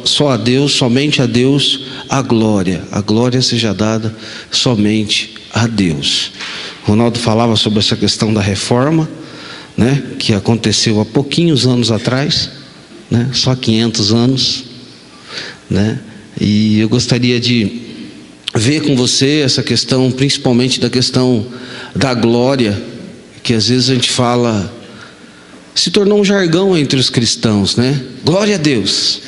Só a Deus, somente a Deus, a glória seja dada somente a Deus. Ronaldo falava sobre essa questão da reforma, né, que aconteceu há pouquinhos anos atrás, né, só 500 anos, né, e eu gostaria de ver com você essa questão, principalmente da questão da glória, que às vezes a gente fala, se tornou um jargão entre os cristãos, né? Glória a Deus.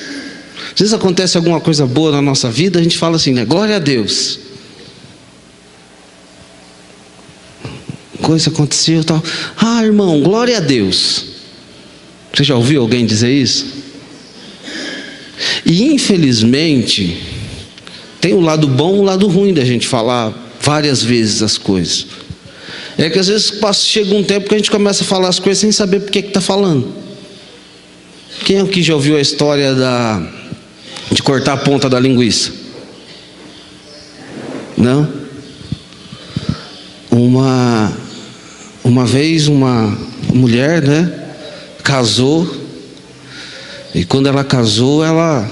Às vezes acontece alguma coisa boa na nossa vida, a gente fala assim, né? Glória a Deus. Coisa aconteceu e tal. Ah, irmão, glória a Deus. Você já ouviu alguém dizer isso? E infelizmente, tem o lado bom e o lado ruim da gente falar várias vezes as coisas. É que às vezes chega um tempo que a gente começa a falar as coisas sem saber por que está falando. Quem aqui já ouviu a história de cortar a ponta da linguiça? Não? Uma vez uma mulher, né, casou, e quando ela casou, ela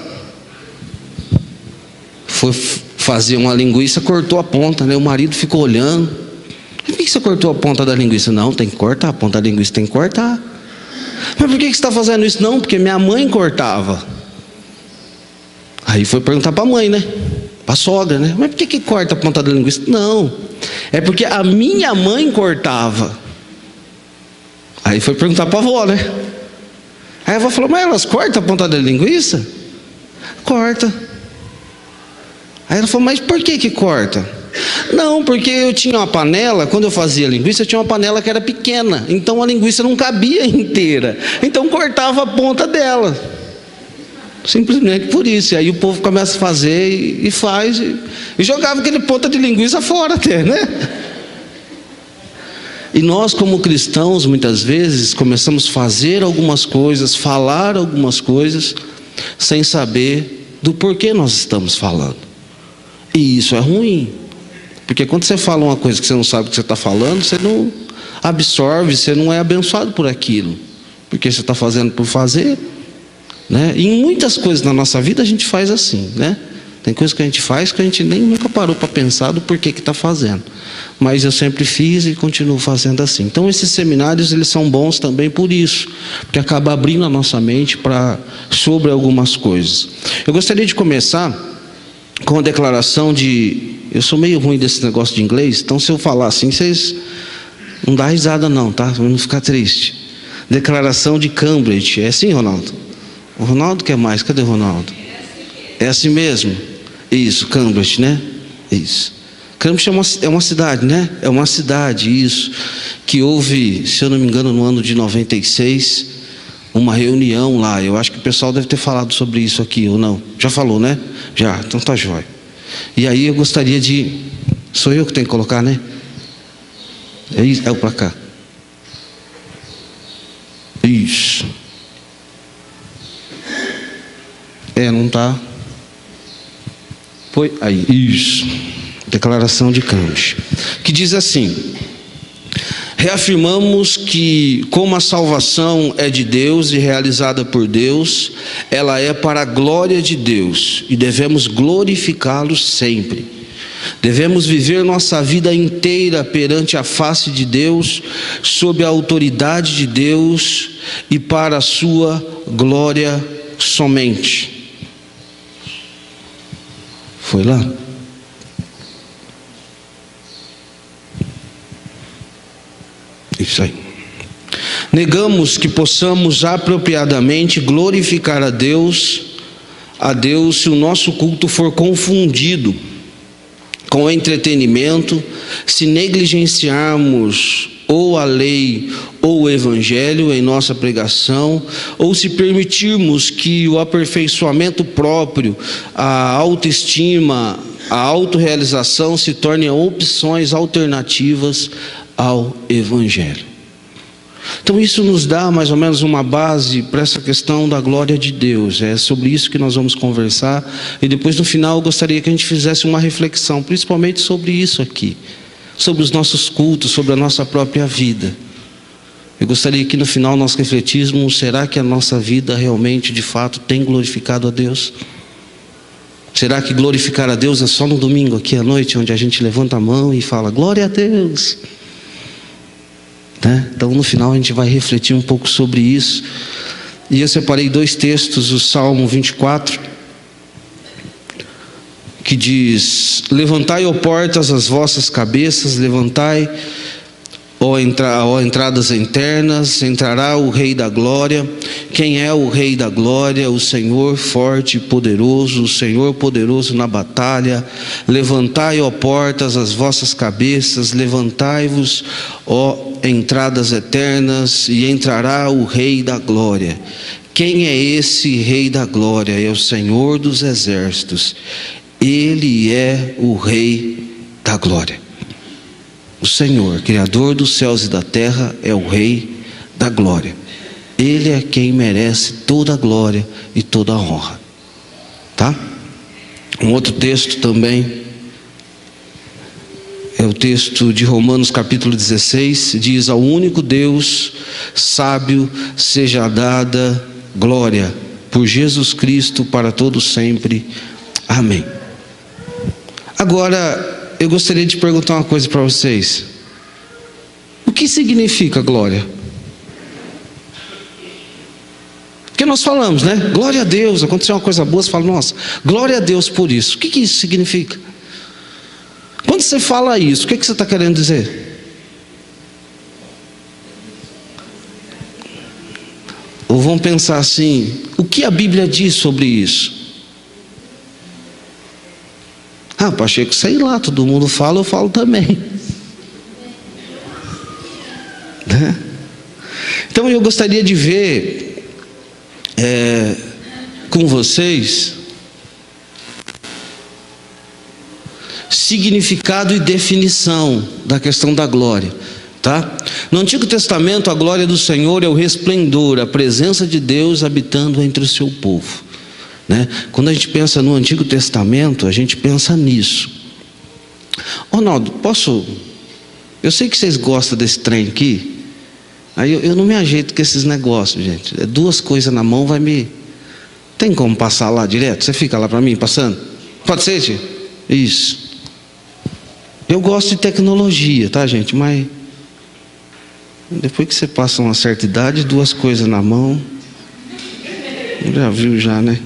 foi fazer uma linguiça, cortou a ponta, né? O marido ficou olhando. Por que você cortou a ponta da linguiça? Não, tem que cortar, a ponta da linguiça tem que cortar. Mas por que você está fazendo isso? Não, porque minha mãe cortava. Aí foi perguntar para a mãe, né? Para a sogra, né? Mas por que corta a ponta da linguiça? Não, é porque a minha mãe cortava. Aí foi perguntar para a avó, né? Aí a avó falou, mas elas cortam a ponta da linguiça? Corta. Aí ela falou, mas por que corta? Não, porque eu tinha uma panela, quando eu fazia linguiça, eu tinha uma panela que era pequena, então a linguiça não cabia inteira, então cortava a ponta dela, simplesmente por isso. E aí o povo começa a fazer e faz, e jogava aquele ponta de linguiça fora até, né? E nós como cristãos, muitas vezes, começamos a fazer algumas coisas, falar algumas coisas, sem saber do porquê nós estamos falando. E isso é ruim, porque quando você fala uma coisa que você não sabe o que você está falando, você não absorve, você não é abençoado por aquilo, porque você está fazendo por fazer, né? E em muitas coisas na nossa vida a gente faz assim, né? Tem coisas que a gente faz que a gente nem nunca parou para pensar do porquê que está fazendo, mas eu sempre fiz e continuo fazendo assim. Então esses seminários, eles são bons também por isso, porque acaba abrindo a nossa mente sobre algumas coisas. Eu gostaria de começar com a declaração de... Eu sou meio ruim desse negócio de inglês, então se eu falar assim, vocês não dá risada não, tá? Pra não ficar triste. Declaração de Cambridge. É assim, Ronaldo? O Ronaldo quer mais. Cadê o Ronaldo? É assim mesmo? Isso, Cambridge, né? Isso. Cambridge é uma cidade, né? É uma cidade, isso. Que houve, se eu não me engano, no ano de 96, uma reunião lá. Eu acho que o pessoal deve ter falado sobre isso aqui, ou não? Já falou, né? Já, então tá jóia. E aí eu gostaria de... Sou eu que tenho que colocar, né? É o para cá. Isso. Não tá. Foi aí. Isso. Declaração de Cambridge. Que diz assim: reafirmamos que, como a salvação é de Deus e realizada por Deus, ela é para a glória de Deus e devemos glorificá-lo sempre. Devemos viver nossa vida inteira perante a face de Deus, sob a autoridade de Deus e para a sua glória somente. Foi lá? Isso aí. Negamos que possamos apropriadamente glorificar a Deus se o nosso culto for confundido com entretenimento, se negligenciarmos ou a lei ou o evangelho em nossa pregação, ou se permitirmos que o aperfeiçoamento próprio, a autoestima, a autorrealização se tornem opções alternativas ao evangelho. Então isso nos dá mais ou menos uma base para essa questão da glória de Deus. É sobre isso que nós vamos conversar, e depois no final eu gostaria que a gente fizesse uma reflexão, principalmente sobre isso aqui, sobre os nossos cultos, sobre a nossa própria vida. Eu gostaria que no final nós refletíssemos: será que a nossa vida realmente, de fato, tem glorificado a Deus? Será que glorificar a Deus é só no domingo aqui à noite, onde a gente levanta a mão e fala glória a Deus, né? Então no final a gente vai refletir um pouco sobre isso. E eu separei 2 textos, o Salmo 24, que diz: levantai, ó portas, as vossas cabeças, levantai, ó entradas internas, entrará o Rei da Glória. Quem é o Rei da Glória? O Senhor forte e poderoso, o Senhor poderoso na batalha. Levantai, ó portas, as vossas cabeças, levantai-vos, ó entradas eternas, e entrará o Rei da Glória. Quem é esse Rei da Glória? É o Senhor dos Exércitos. Ele é o Rei da Glória. O Senhor, Criador dos céus e da terra, é o Rei da Glória. Ele é quem merece toda a glória e toda a honra. Tá? Um outro texto também é o texto de Romanos capítulo 16, diz: ao único Deus sábio seja dada glória por Jesus Cristo para todos sempre. Amém. Agora, eu gostaria de perguntar uma coisa para vocês. O que significa glória? Porque nós falamos, né? Glória a Deus, aconteceu uma coisa boa, você fala, nossa, glória a Deus por isso. O que isso significa? Quando você fala isso, o que você está querendo dizer? Ou vamos pensar assim, o que a Bíblia diz sobre isso? Ah, Pacheco, sei lá, todo mundo fala, eu falo também. Né? Então eu gostaria de ver com vocês significado e definição da questão da glória, tá? No Antigo Testamento, a glória do Senhor é o resplendor, a presença de Deus habitando entre o seu povo, né? Quando a gente pensa no Antigo Testamento, a gente pensa nisso. Ronaldo, eu sei que vocês gostam desse trem aqui, aí eu não me ajeito com esses negócios, gente. 2 coisas na mão vai me... Tem como passar lá direto? Você fica lá para mim passando? Pode ser, tio? Isso. Eu gosto de tecnologia, tá, gente? Mas depois que você passa uma certa idade, 2 coisas na mão, já viu já, né?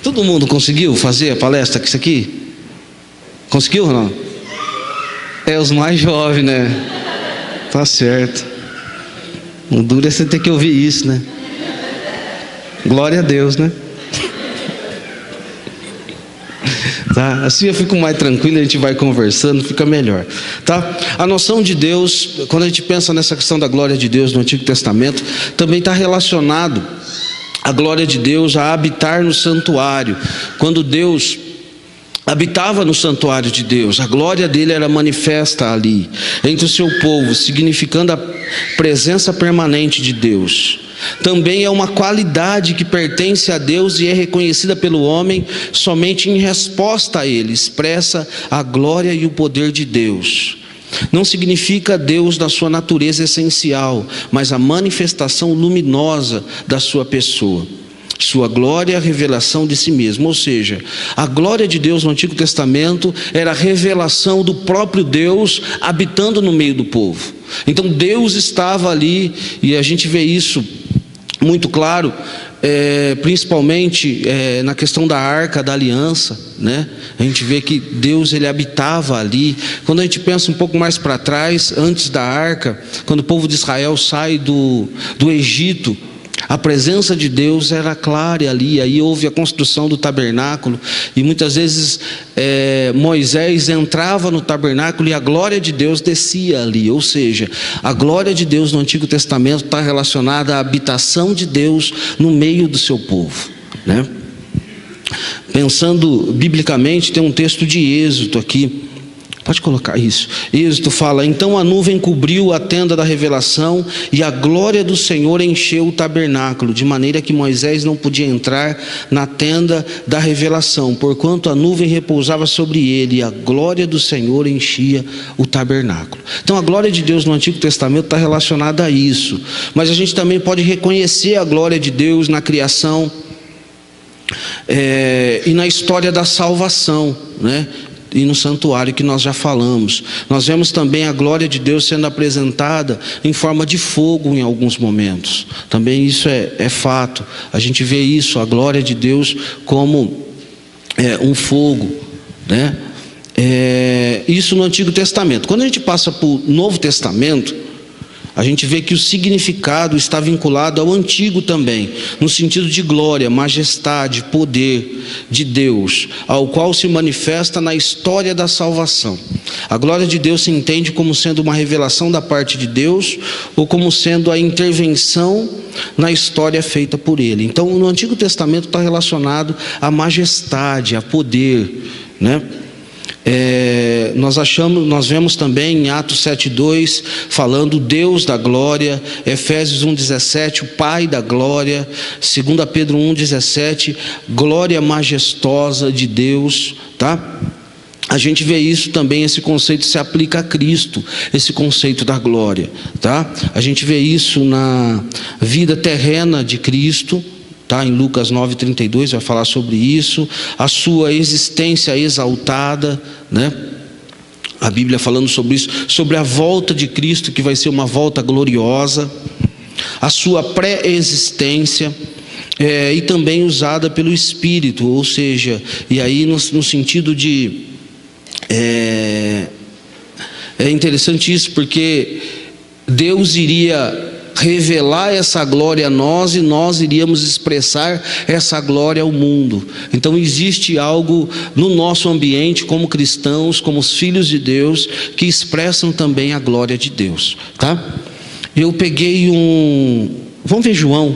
Todo mundo conseguiu fazer a palestra com isso aqui? Conseguiu, Ronaldo? É os mais jovens, né? Tá certo. O duro é você ter que ouvir isso, né? Glória a Deus, né? Tá? Assim eu fico mais tranquilo, a gente vai conversando, fica melhor, tá? A noção de Deus, quando a gente pensa nessa questão da glória de Deus no Antigo Testamento, também está relacionado a glória de Deus a habitar no santuário. Quando Deus habitava no santuário de Deus, a glória dele era manifesta ali, entre o seu povo, significando a presença permanente de Deus. Também é uma qualidade que pertence a Deus e é reconhecida pelo homem somente em resposta a ele, expressa a glória e o poder de Deus. Não significa Deus na sua natureza essencial, mas a manifestação luminosa da sua pessoa. Sua glória é a revelação de si mesmo, ou seja, a glória de Deus no Antigo Testamento era a revelação do próprio Deus habitando no meio do povo. Então Deus estava ali, e a gente vê isso muito claro, principalmente na questão da Arca da Aliança, né? A gente vê que Deus ele habitava ali. Quando a gente pensa um pouco mais para trás, antes da Arca, quando o povo de Israel sai do Egito, a presença de Deus era clara ali. Aí houve a construção do tabernáculo, e muitas vezes Moisés entrava no tabernáculo e a glória de Deus descia ali. Ou seja, a glória de Deus no Antigo Testamento está relacionada à habitação de Deus no meio do seu povo, né? Pensando biblicamente, tem um texto de Êxodo aqui, Pode colocar isso. Êxodo fala: então a nuvem cobriu a tenda da revelação e a glória do Senhor encheu o tabernáculo, de maneira que Moisés não podia entrar na tenda da revelação, porquanto a nuvem repousava sobre ele e a glória do Senhor enchia o tabernáculo. Então a glória de Deus no Antigo Testamento está relacionada a isso, mas a gente também pode reconhecer a glória de Deus na criação e na história da salvação, né? E no santuário, que nós já falamos. Nós vemos também a glória de Deus sendo apresentada em forma de fogo em alguns momentos. Também isso é fato. A gente vê isso, a glória de Deus como um fogo, né? Isso no Antigo Testamento. Quando a gente passa para o Novo Testamento, a gente vê que o significado está vinculado ao Antigo também, no sentido de glória, majestade, poder de Deus, ao qual se manifesta na história da salvação. A glória de Deus se entende como sendo uma revelação da parte de Deus, ou como sendo a intervenção na história feita por Ele. Então, no Antigo Testamento está relacionado à majestade, a poder, né? Nós vemos também em Atos 7:2 falando Deus da glória, Efésios 1:17 o Pai da glória, 2 Pedro 1:17 glória majestosa de Deus, tá? A gente vê isso também, esse conceito se aplica a Cristo, esse conceito da glória, tá? A gente vê isso na vida terrena de Cristo, tá? Em Lucas 9:32 vai falar sobre isso, a sua existência exaltada, né? A Bíblia falando sobre isso, sobre a volta de Cristo, que vai ser uma volta gloriosa, a sua pré-existência, e também usada pelo Espírito, ou seja, e aí no sentido de é interessante isso, porque Deus iria revelar essa glória a nós e nós iríamos expressar essa glória ao mundo. Então existe algo no nosso ambiente como cristãos, como os filhos de Deus, que expressam também a glória de Deus, tá? Eu peguei vamos ver João,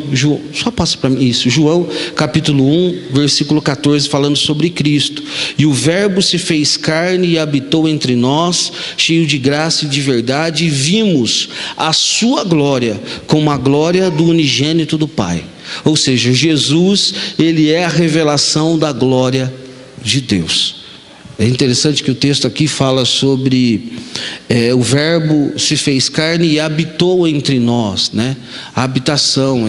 só passa para mim isso, João capítulo 1, versículo 14, falando sobre Cristo. E o verbo se fez carne e habitou entre nós, cheio de graça e de verdade, e vimos a sua glória, como a glória do unigênito do Pai. Ou seja, Jesus, ele é a revelação da glória de Deus. É interessante que o texto aqui fala sobre o verbo se fez carne e habitou entre nós, né? A habitação,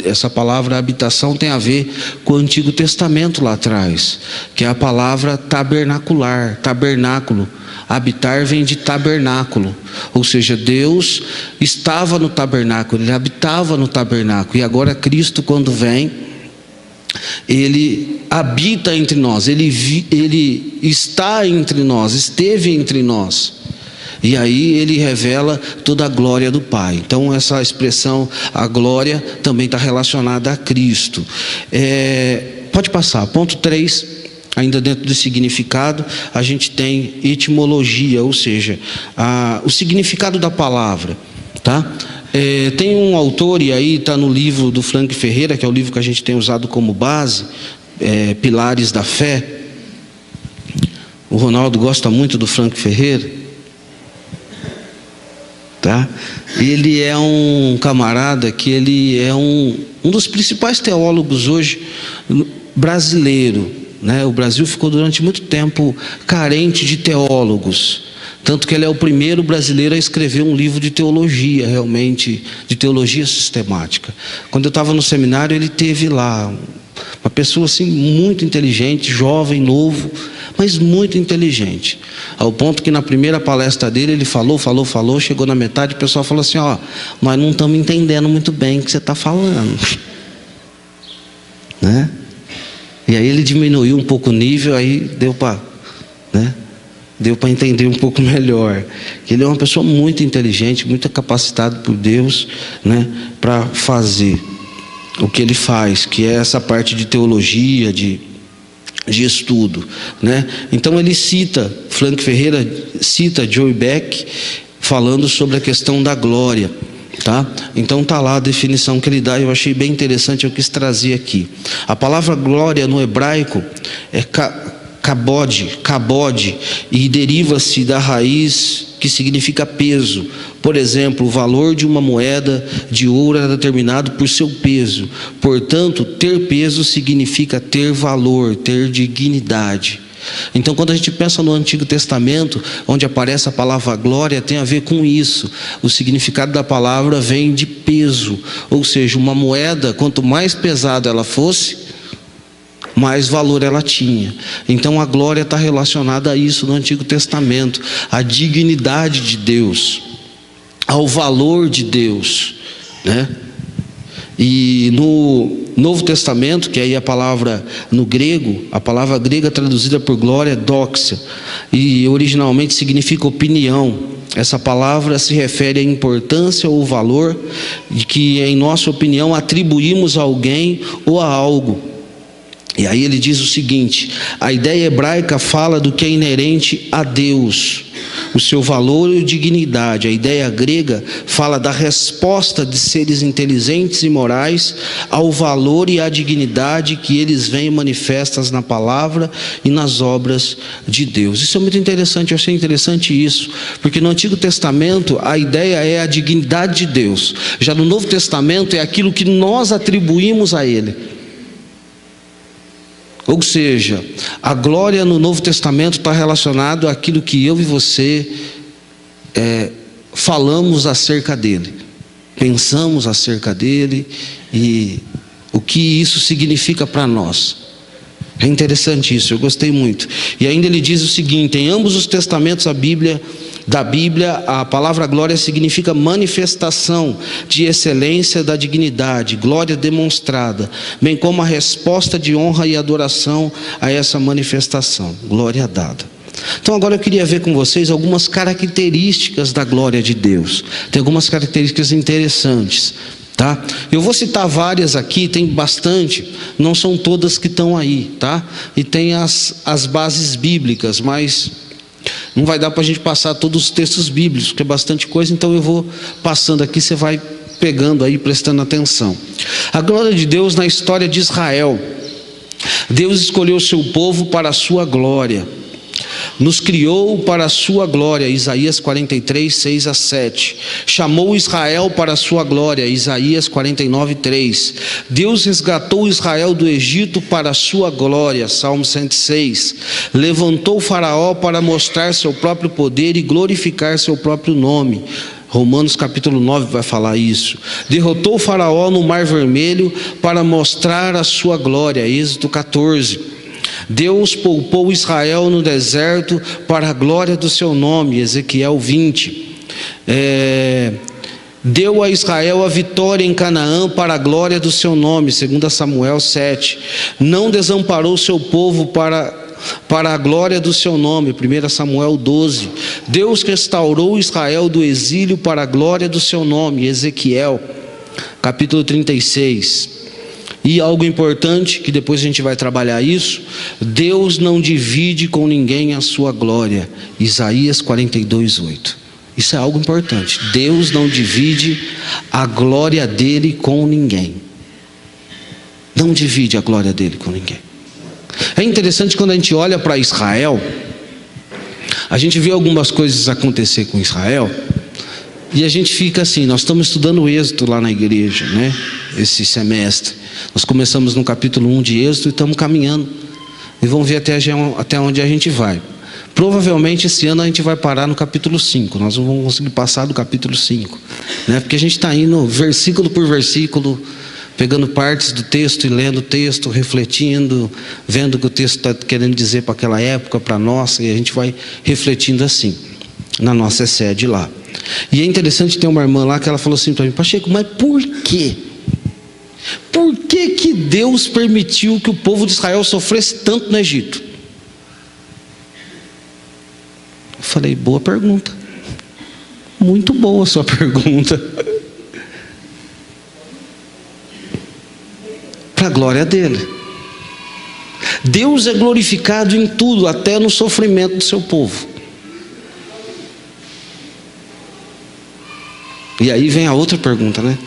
essa palavra habitação tem a ver com o Antigo Testamento lá atrás, que é a palavra tabernacular, tabernáculo. Habitar vem de tabernáculo, ou seja, Deus estava no tabernáculo, ele habitava no tabernáculo, e agora Cristo, quando vem, ele habita entre nós, ele está entre nós, esteve entre nós, e aí ele revela toda a glória do Pai. Então essa expressão, a glória, também está relacionada a Cristo. Pode passar, ponto 3, ainda dentro do significado, a gente tem etimologia, ou seja, o significado da palavra, tá? Tem um autor, e aí está no livro do Frank Ferreira, que é o livro que a gente tem usado como base, Pilares da Fé. O Ronaldo gosta muito do Frank Ferreira, tá? Ele é um camarada que ele é um dos principais teólogos hoje brasileiro, né? O Brasil ficou durante muito tempo carente de teólogos, tanto que ele é o primeiro brasileiro a escrever um livro de teologia, realmente, de teologia sistemática. Quando eu estava no seminário, ele teve lá uma pessoa assim muito inteligente, jovem, novo, mas muito inteligente, ao ponto que na primeira palestra dele ele falou, chegou na metade, o pessoal falou assim: ó, nós não estamos entendendo muito bem o que você está falando, né? E aí ele diminuiu um pouco o nível, aí deu para, né? Deu para entender um pouco melhor. Ele é uma pessoa muito inteligente, muito capacitada por Deus, né, para fazer o que ele faz, que é essa parte de teologia, de estudo, né? Então ele cita, Frank Ferreira cita Joey Beck falando sobre a questão da glória, tá? Então tá lá a definição que ele dá, eu achei bem interessante, eu quis trazer aqui. A palavra glória no hebraico é kabod, e deriva-se da raiz que significa peso. Por exemplo, o valor de uma moeda de ouro é determinado por seu peso. Portanto, ter peso significa ter valor, ter dignidade. Então, quando a gente pensa no Antigo Testamento, onde aparece a palavra glória, tem a ver com isso. O significado da palavra vem de peso, ou seja, uma moeda, quanto mais pesada ela fosse, mais valor ela tinha. Então a glória está relacionada a isso no Antigo Testamento, à dignidade de Deus, ao valor de Deus, né? E no Novo Testamento, que aí a palavra no grego, a palavra grega traduzida por glória é doxa, e originalmente significa opinião. Essa palavra se refere à importância ou valor de que, em nossa opinião, atribuímos a alguém ou a algo. E aí ele diz o seguinte: a ideia hebraica fala do que é inerente a Deus, o seu valor e dignidade. A ideia grega fala da resposta de seres inteligentes e morais ao valor e à dignidade que eles veem manifestas na palavra e nas obras de Deus. Isso é muito interessante, eu achei interessante isso, porque no Antigo Testamento a ideia é a dignidade de Deus, já no Novo Testamento é aquilo que nós atribuímos a Ele. Ou seja, a glória no Novo Testamento está relacionado àquilo que eu e você falamos acerca dele, pensamos acerca dele e o que isso significa para nós. É interessante isso, eu gostei muito. E ainda ele diz o seguinte: em ambos os testamentos da Bíblia, a palavra glória significa manifestação de excelência da dignidade, glória demonstrada, bem como a resposta de honra e adoração a essa manifestação, glória dada. Então agora eu queria ver com vocês algumas características da glória de Deus. Tem algumas características interessantes, tá? Eu vou citar várias aqui, tem bastante, não são todas que estão aí, tá? E tem as bases bíblicas, mas não vai dar para a gente passar todos os textos bíblicos, porque é bastante coisa, então eu vou passando aqui, você vai pegando aí, prestando atenção. A glória de Deus na história de Israel. Deus escolheu o seu povo para a sua glória, nos criou para a sua glória, Isaías 43, 6 a 7. Chamou Israel para a sua glória, Isaías 49, 3. Deus resgatou Israel do Egito para a sua glória, Salmo 106. Levantou o Faraó para mostrar seu próprio poder e glorificar seu próprio nome, Romanos capítulo 9 vai falar isso. Derrotou o Faraó no Mar Vermelho para mostrar a sua glória, Êxodo 14. Deus poupou Israel no deserto para a glória do seu nome, Ezequiel 20. Deu a Israel a vitória em Canaã para a glória do seu nome, 2 Samuel 7. Não desamparou seu povo para a glória do seu nome, 1 Samuel 12. Deus restaurou Israel do exílio para a glória do seu nome, Ezequiel capítulo 36. E algo importante, que depois a gente vai trabalhar isso: Deus não divide com ninguém a sua glória, Isaías 42, 8. Isso é algo importante. Deus não divide a glória dele com ninguém. Não divide a glória dele com ninguém. É interessante quando a gente olha para Israel, a gente vê algumas coisas acontecer com Israel, e a gente fica assim, nós estamos estudando o Êxodo lá na igreja, né? Esse semestre. Nós começamos no capítulo 1 de Êxodo e estamos caminhando. E vamos ver até onde a gente vai. Provavelmente esse ano a gente vai parar no capítulo 5. Nós não vamos conseguir passar do capítulo 5. Né? Porque a gente está indo versículo por versículo, pegando partes do texto e lendo o texto, refletindo, vendo o que o texto está querendo dizer para aquela época, para nós, e a gente vai refletindo assim, na nossa sede lá. E é interessante, ter uma irmã lá que ela falou assim para mim: Pacheco, mas por quê? Por que Deus permitiu que o povo de Israel sofresse tanto no Egito? Eu falei: boa pergunta. Muito boa a sua pergunta. Para a glória dele. Deus é glorificado em tudo, até no sofrimento do seu povo. E aí vem a outra pergunta, né?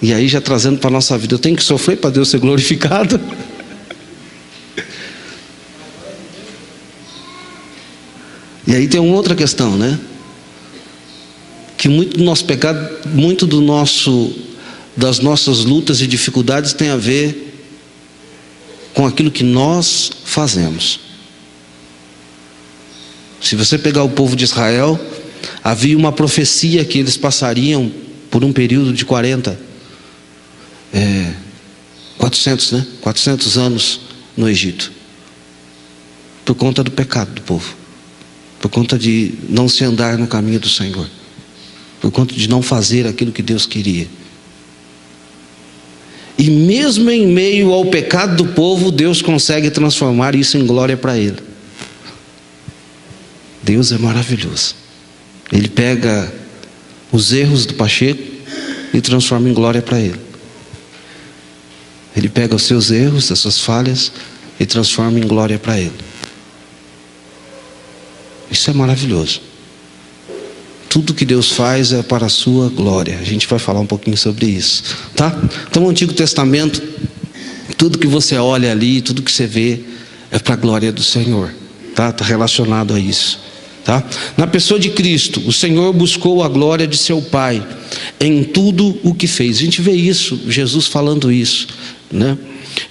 E aí já trazendo para a nossa vida: eu tenho que sofrer para Deus ser glorificado? E aí tem uma outra questão, né? Que muito do nosso pecado, das nossas lutas e dificuldades tem a ver com aquilo que nós fazemos. Se você pegar o povo de Israel, havia uma profecia que eles passariam por um período de 400 anos no Egito, por conta do pecado do povo, por conta de não se andar no caminho do Senhor, por conta de não fazer aquilo que Deus queria. E mesmo em meio ao pecado do povo, Deus consegue transformar isso em glória para Ele. Deus é maravilhoso. Ele pega os erros do Pacheco e transforma em glória para Ele. Ele pega os seus erros, as suas falhas e transforma em glória para Ele. Isso é maravilhoso. Tudo que Deus faz é para a sua glória. A gente vai falar um pouquinho sobre isso, tá? Então, no Antigo Testamento, tudo que você olha ali, tudo que você vê é para a glória do Senhor, tá? Está relacionado a isso, tá? Na pessoa de Cristo, o Senhor buscou a glória de seu Pai em tudo o que fez. A gente vê isso, Jesus falando isso, né?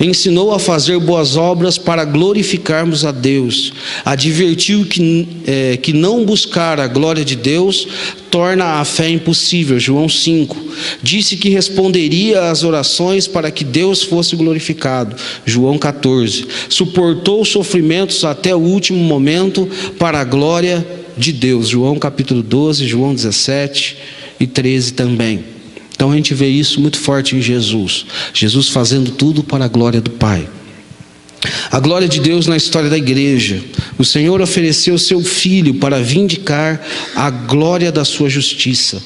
Ensinou a fazer boas obras para glorificarmos a Deus. Advertiu que não buscar a glória de Deus torna a fé impossível. João 5. Disse que responderia às orações para que Deus fosse glorificado. João 14. Suportou sofrimentos até o último momento para a glória de Deus. João capítulo 12, João 17 e 13 também. Então a gente vê isso muito forte em Jesus. Jesus fazendo tudo para a glória do Pai. A glória de Deus na história da igreja. O Senhor ofereceu seu Filho para vindicar a glória da sua justiça.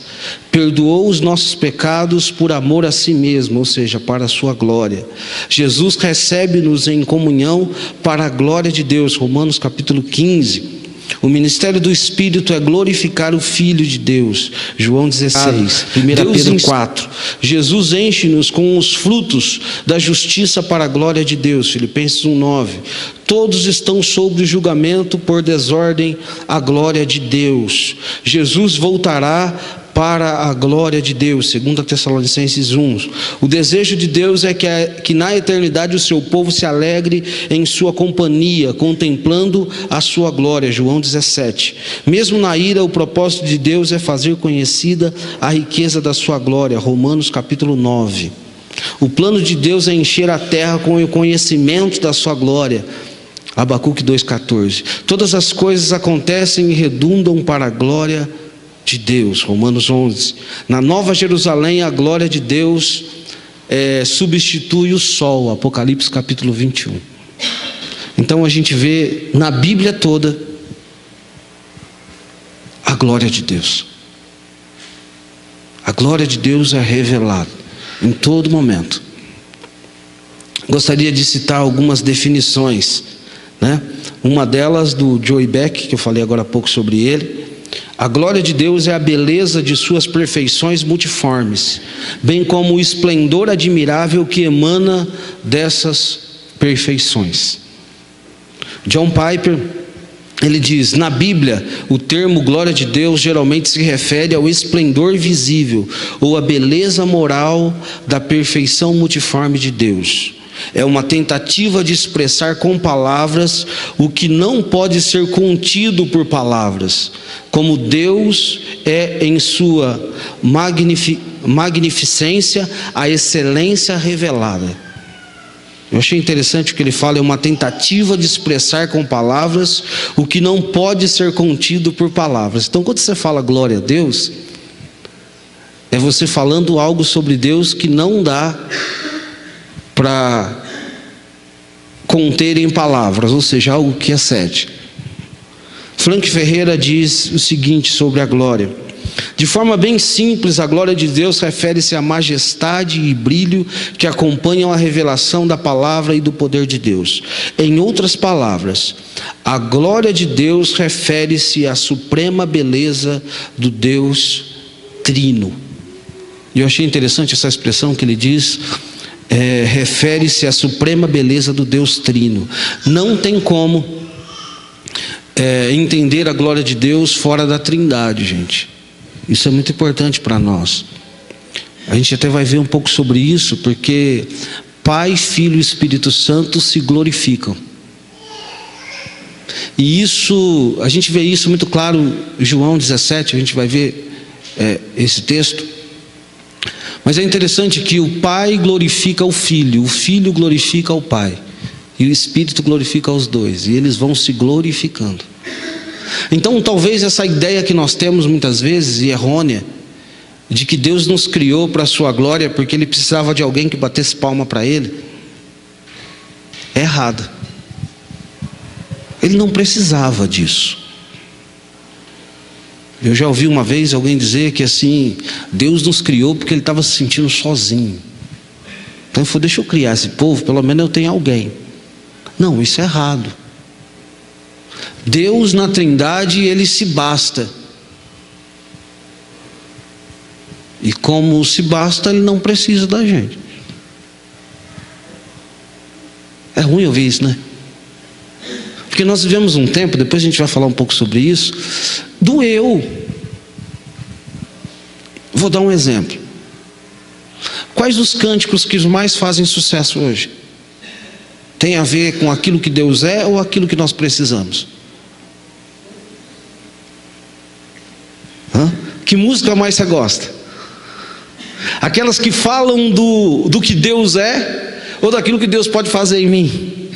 Perdoou os nossos pecados por amor a si mesmo, ou seja, para a sua glória. Jesus recebe-nos em comunhão para a glória de Deus. Romanos capítulo 15. O ministério do Espírito é glorificar o Filho de Deus. João 16, 1 Pedro 4. Jesus enche-nos com os frutos da justiça para a glória de Deus. Filipenses 1:9. Todos estão sob julgamento por desordem à glória de Deus. Jesus voltará para a glória de Deus. 2 Tessalonicenses 1. O desejo de Deus é que na eternidade o seu povo se alegre em sua companhia, contemplando a sua glória. João 17. Mesmo na ira, o propósito de Deus é fazer conhecida a riqueza da sua glória. Romanos capítulo 9. O plano de Deus é encher a terra com o conhecimento da sua glória. Abacuque 2,14. Todas as coisas acontecem e redundam para a glória de Deus. Romanos 11. Na Nova Jerusalém, a glória de Deus substitui o sol. Apocalipse capítulo 21. Então a gente vê na Bíblia toda a glória de Deus. A glória de Deus é revelada em todo momento. Gostaria de citar algumas definições, né? Uma delas do Joey Beck, que eu falei agora há pouco sobre ele. A glória de Deus é a beleza de suas perfeições multiformes, bem como o esplendor admirável que emana dessas perfeições. John Piper, ele diz: na Bíblia, o termo glória de Deus geralmente se refere ao esplendor visível ou à beleza moral da perfeição multiforme de Deus. É uma tentativa de expressar com palavras o que não pode ser contido por palavras, como Deus é em sua magnificência, a excelência revelada. Eu achei interessante o que ele fala, é uma tentativa de expressar com palavras o que não pode ser contido por palavras. Então, quando você fala glória a Deus, é você falando algo sobre Deus que não dá para conter em palavras, ou seja, algo que excede. Frank Ferreira diz o seguinte sobre a glória: de forma bem simples, a glória de Deus refere-se à majestade e brilho que acompanham a revelação da palavra e do poder de Deus. Em outras palavras, a glória de Deus refere-se à suprema beleza do Deus Trino. E eu achei interessante essa expressão que ele diz, refere-se à suprema beleza do Deus Trino. Não tem como entender a glória de Deus fora da Trindade, gente. Isso é muito importante para nós. A gente até vai ver um pouco sobre isso, porque Pai, Filho e Espírito Santo se glorificam. E isso, a gente vê isso muito claro em João 17, a gente vai ver esse texto. Mas é interessante que o Pai glorifica o Filho glorifica o Pai, e o Espírito glorifica os dois, e eles vão se glorificando. Então talvez essa ideia que nós temos muitas vezes, e errônea, de que Deus nos criou para a sua glória porque Ele precisava de alguém que batesse palma para Ele, é errada. Ele não precisava disso. Eu já ouvi uma vez alguém dizer que assim, Deus nos criou porque Ele estava se sentindo sozinho. Então ele falou, deixa eu criar esse povo, pelo menos eu tenho alguém. Não, isso é errado. Deus na Trindade, Ele se basta. E como se basta, Ele não precisa da gente. É ruim ouvir isso, né? Porque nós vivemos um tempo, depois a gente vai falar um pouco sobre isso, do eu. Vou dar um exemplo. Quais os cânticos que mais fazem sucesso hoje? Tem a ver com aquilo que Deus é ou aquilo que nós precisamos? Que música mais você gosta? Aquelas que falam do que Deus é ou daquilo que Deus pode fazer em mim?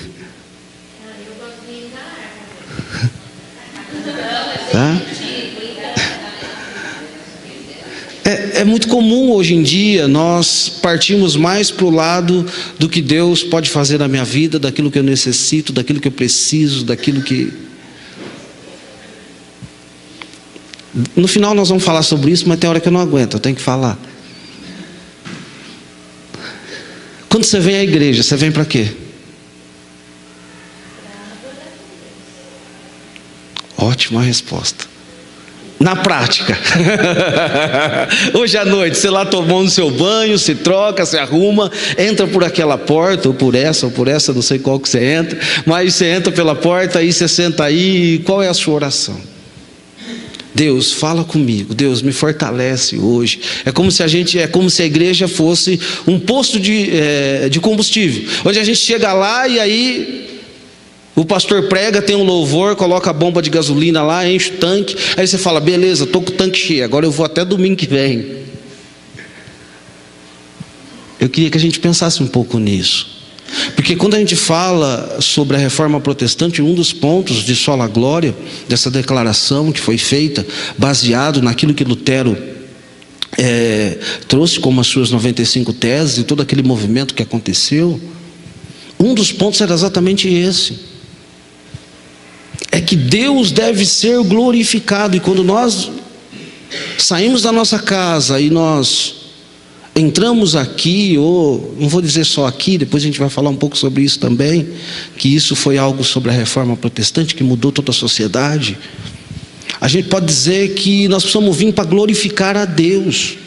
Tá? É muito comum hoje em dia nós partimos mais para o lado do que Deus pode fazer na minha vida, daquilo que eu necessito, daquilo que eu preciso, daquilo que... No final nós vamos falar sobre isso, mas tem hora que eu não aguento, eu tenho que falar. Quando você vem à igreja, você vem para quê? Ótima resposta. Na prática. Hoje à noite, você lá tomando seu banho, se troca, se arruma, entra por aquela porta, ou por essa, não sei qual que você entra, mas você entra pela porta, aí você senta aí, e qual é a sua oração? Deus, fala comigo, Deus me fortalece hoje. É como se a igreja fosse um posto de combustível, onde a gente chega lá e aí o pastor prega, tem um louvor, coloca a bomba de gasolina lá, enche o tanque, aí você fala, beleza, estou com o tanque cheio, agora eu vou até domingo que vem. Eu queria que a gente pensasse um pouco nisso. Porque quando a gente fala sobre a reforma protestante, um dos pontos de sola glória, dessa declaração que foi feita, baseado naquilo que Lutero trouxe como as suas 95 teses, e todo aquele movimento que aconteceu, um dos pontos era exatamente esse. É que Deus deve ser glorificado, e quando nós saímos da nossa casa e nós entramos aqui, ou não vou dizer só aqui, depois a gente vai falar um pouco sobre isso também, que isso foi algo sobre a reforma protestante que mudou toda a sociedade. A gente pode dizer que nós precisamos vir para glorificar a Deus.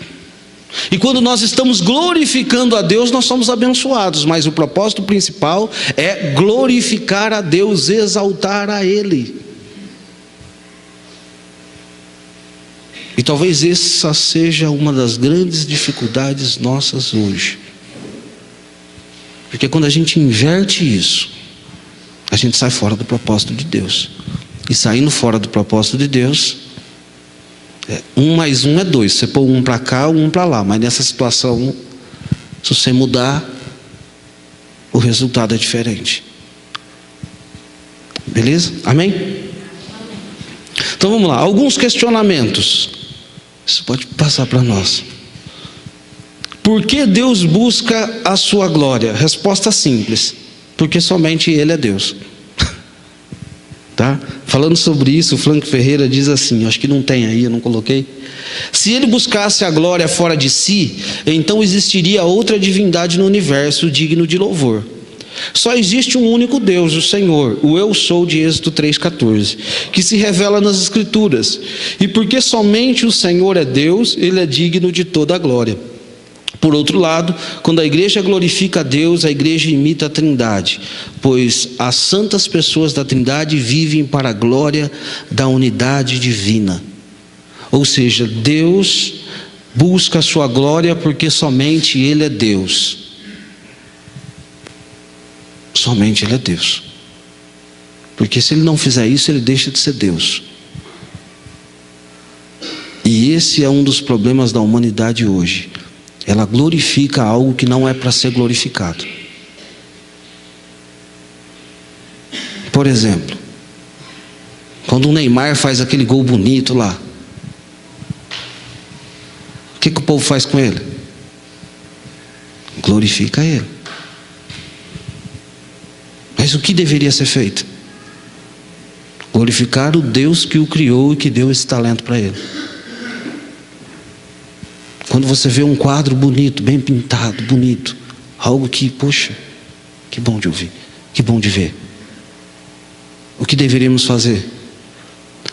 E quando nós estamos glorificando a Deus, nós somos abençoados, mas o propósito principal é glorificar a Deus, exaltar a Ele. E talvez essa seja uma das grandes dificuldades nossas hoje. Porque quando a gente inverte isso, a gente sai fora do propósito de Deus. E saindo fora do propósito de Deus, 1 mais 1 é 2. Você põe um para cá, um para lá. Mas nessa situação, se você mudar, o resultado é diferente. Beleza? Amém? Então vamos lá. Alguns questionamentos. Isso pode passar para nós. Por que Deus busca a sua glória? Resposta simples. Porque somente Ele é Deus. Tá? Falando sobre isso, o Franco Ferreira diz assim, acho que não tem aí, eu não coloquei. Se Ele buscasse a glória fora de si, então existiria outra divindade no universo digno de louvor. Só existe um único Deus, o Senhor, o Eu Sou de Êxodo 3,14, que se revela nas Escrituras. E porque somente o Senhor é Deus, Ele é digno de toda a glória. Por outro lado, quando a igreja glorifica a Deus, a igreja imita a Trindade, pois as santas pessoas da Trindade vivem para a glória da unidade divina. Ou seja, Deus busca a sua glória porque somente Ele é Deus. Somente Ele é Deus. Porque se Ele não fizer isso, Ele deixa de ser Deus. E esse é um dos problemas da humanidade hoje. Ela glorifica algo que não é para ser glorificado. Por exemplo, quando o Neymar faz aquele gol bonito lá, o que o povo faz com ele? Glorifica ele. Mas o que deveria ser feito? Glorificar o Deus que o criou e que deu esse talento para ele. Quando você vê um quadro bonito, bem pintado, bonito, algo que, poxa, que bom de ouvir, que bom de ver. O que deveríamos fazer?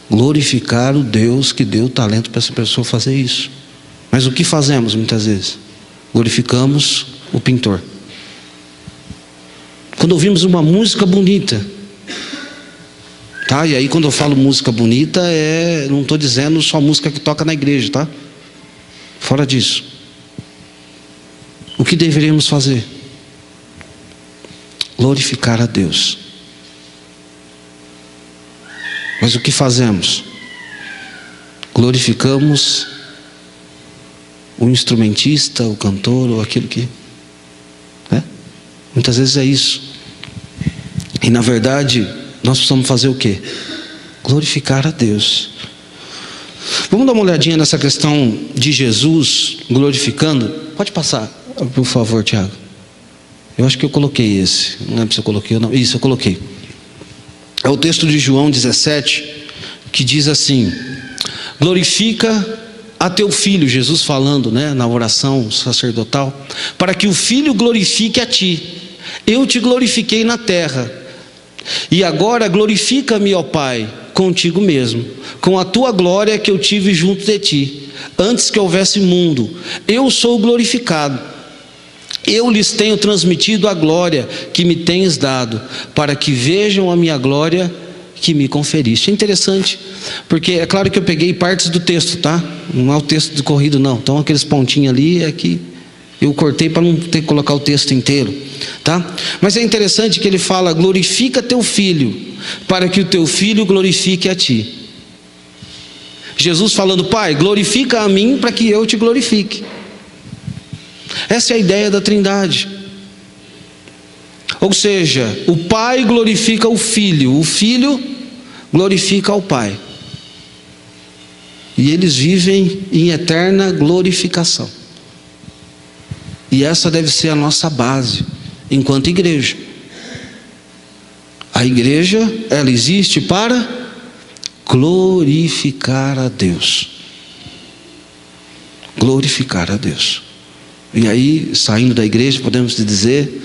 Glorificar o Deus que deu o talento para essa pessoa fazer isso. Mas o que fazemos muitas vezes? Glorificamos o pintor. Quando ouvimos uma música bonita, tá? E aí quando eu falo música bonita, não estou dizendo só música que toca na igreja, tá? Fora disso, o que deveríamos fazer? Glorificar a Deus. Mas o que fazemos? Glorificamos o instrumentista, o cantor, ou aquilo que... né? Muitas vezes é isso. E na verdade, nós precisamos fazer o quê? Glorificar a Deus. Vamos dar uma olhadinha nessa questão de Jesus glorificando? Pode passar, por favor, Tiago. Eu acho que eu coloquei esse. Não lembro se eu coloquei ou não. Isso, eu coloquei. É o texto de João 17, que diz assim: glorifica a teu filho, Jesus falando, né, na oração sacerdotal, para que o filho glorifique a ti. Eu te glorifiquei na terra, e agora glorifica-me, ó Pai, contigo mesmo, com a tua glória que eu tive junto de ti, antes que houvesse mundo. Eu sou glorificado. Eu lhes tenho transmitido a glória que me tens dado, para que vejam a minha glória que me conferiste. É interessante, porque é claro que eu peguei partes do texto, tá? Não é o texto do corrido, não. Então aqueles pontinhos ali é que eu cortei para não ter que colocar o texto inteiro, tá? Mas é interessante que ele fala: glorifica teu filho, para que o teu filho glorifique a ti. Jesus falando: Pai, glorifica a mim para que eu te glorifique. Essa é a ideia da Trindade. Ou seja, o Pai glorifica o Filho glorifica ao Pai. E eles vivem em eterna glorificação. E essa deve ser a nossa base enquanto igreja. A igreja, ela existe para glorificar a Deus. Glorificar a Deus. E aí, saindo da igreja, podemos dizer: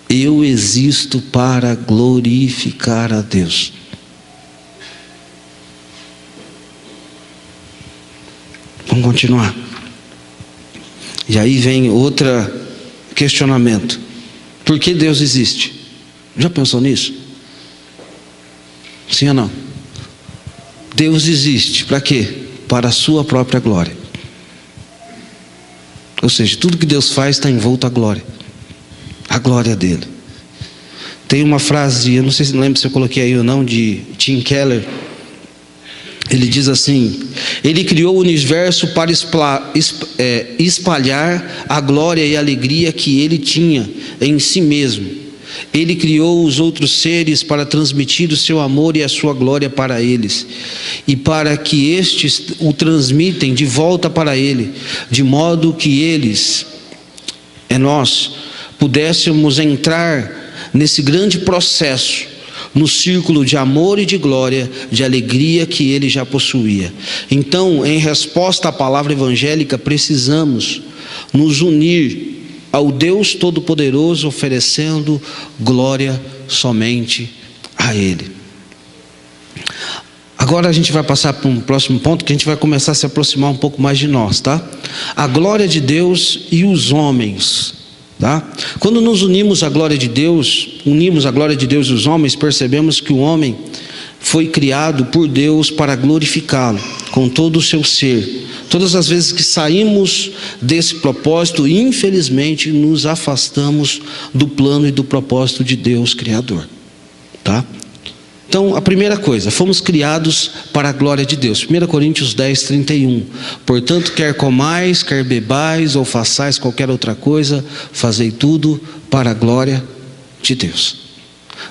eu existo para glorificar a Deus. Vamos continuar. E aí vem outro questionamento: por que Deus existe? Já pensou nisso? Sim ou não? Deus existe para quê? Para a sua própria glória. Ou seja, tudo que Deus faz está envolto à glória. A glória dele. Tem uma frase, eu não sei se lembro se eu coloquei aí ou não, de Tim Keller. Ele diz assim: ele criou o universo para espalhar a glória e a alegria que ele tinha em si mesmo. Ele criou os outros seres para transmitir o seu amor e a sua glória para eles, e para que estes o transmitem de volta para ele, de modo que eles, nós, pudéssemos entrar nesse grande processo, no círculo de amor e de glória, de alegria que ele já possuía. Então, em resposta à palavra evangélica, precisamos nos unir ao Deus Todo-Poderoso, oferecendo glória somente a Ele. Agora a gente vai passar para um próximo ponto que a gente vai começar a se aproximar um pouco mais de nós, tá? A glória de Deus e os homens, tá? Quando nos unimos à glória de Deus, unimos a glória de Deus e os homens, percebemos que o homem foi criado por Deus para glorificá-lo com todo o seu ser. Todas as vezes que saímos desse propósito, infelizmente nos afastamos do plano e do propósito de Deus Criador, tá? Então, a primeira coisa, fomos criados para a glória de Deus. 1 Coríntios 10, 31. Portanto, quer comais, quer bebais, ou façais qualquer outra coisa, fazei tudo para a glória de Deus.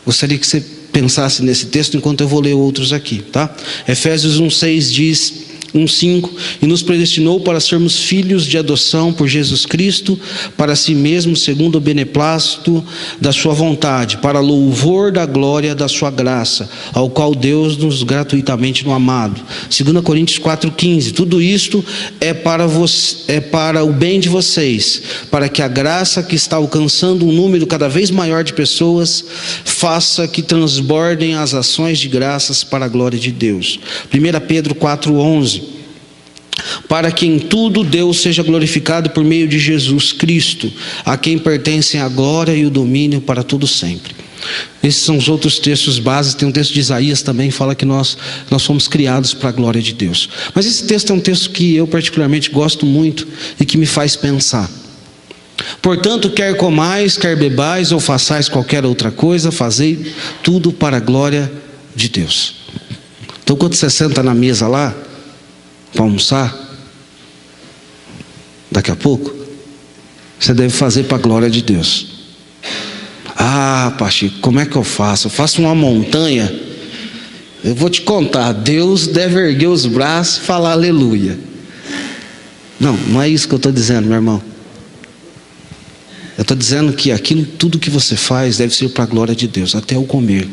Gostaria que você pensasse nesse texto enquanto eu vou ler outros aqui, tá? Efésios 1:6 diz, 1:5, e nos predestinou para sermos filhos de adoção por Jesus Cristo, para si mesmo, segundo o beneplácito da sua vontade, para louvor da glória da sua graça, ao qual Deus nos gratuitamente no amado. 2 Coríntios 4:15, tudo isto é para o bem de vocês, para que a graça que está alcançando um número cada vez maior de pessoas, faça que transbordem as ações de graças para a glória de Deus. 1 Pedro 4:11, para que em tudo Deus seja glorificado por meio de Jesus Cristo, a quem pertencem a glória e o domínio para todo sempre. Esses são os outros textos básicos. Tem um texto de Isaías também que fala que nós fomos criados para a glória de Deus. Mas esse texto é um texto que eu particularmente gosto muito e que me faz pensar. Portanto, quer comais, quer bebais ou façais qualquer outra coisa, fazei tudo para a glória de Deus. Então, quando você senta na mesa lá para almoçar, daqui a pouco, você deve fazer para a glória de Deus. Ah, Pachico, como é que eu faço? Eu faço uma montanha. Eu vou te contar, Deus deve erguer os braços e falar aleluia. Não é isso que eu estou dizendo, meu irmão. Eu estou dizendo que aquilo, tudo que você faz deve ser para a glória de Deus, até o comer.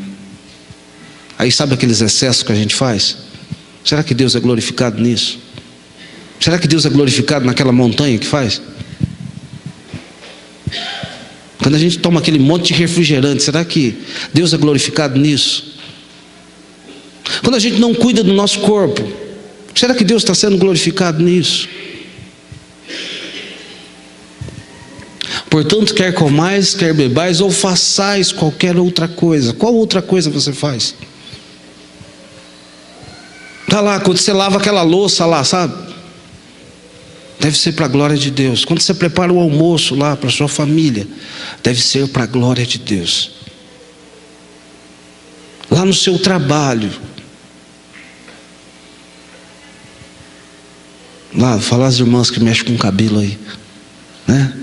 Aí sabe aqueles excessos que a gente faz? Será que Deus é glorificado nisso? Será que Deus é glorificado naquela montanha que faz? Quando a gente toma aquele monte de refrigerante, será que Deus é glorificado nisso? Quando a gente não cuida do nosso corpo, será que Deus está sendo glorificado nisso? Portanto, quer comais, quer bebais, ou façais qualquer outra coisa. Qual outra coisa você faz? Está lá, quando você lava aquela louça lá, sabe? Deve ser para a glória de Deus. Quando você prepara o almoço lá para a sua família, deve ser para a glória de Deus. Lá no seu trabalho, lá, falar as irmãs que mexem com o cabelo aí, né?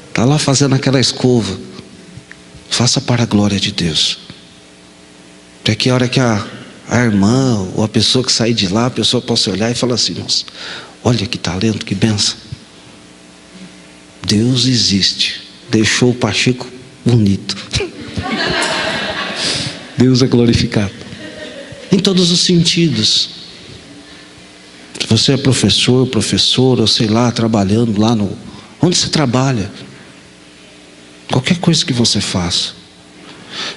Está lá fazendo aquela escova, faça para a glória de Deus. Até que a hora que a irmã ou a pessoa que sair de lá, a pessoa possa olhar e falar assim: nossa, olha que talento, que bênção. Deus existe, deixou o Pachico bonito. Deus é glorificado em todos os sentidos. Se você é professor, professora, ou sei lá, trabalhando lá onde você trabalha, qualquer coisa que você faça,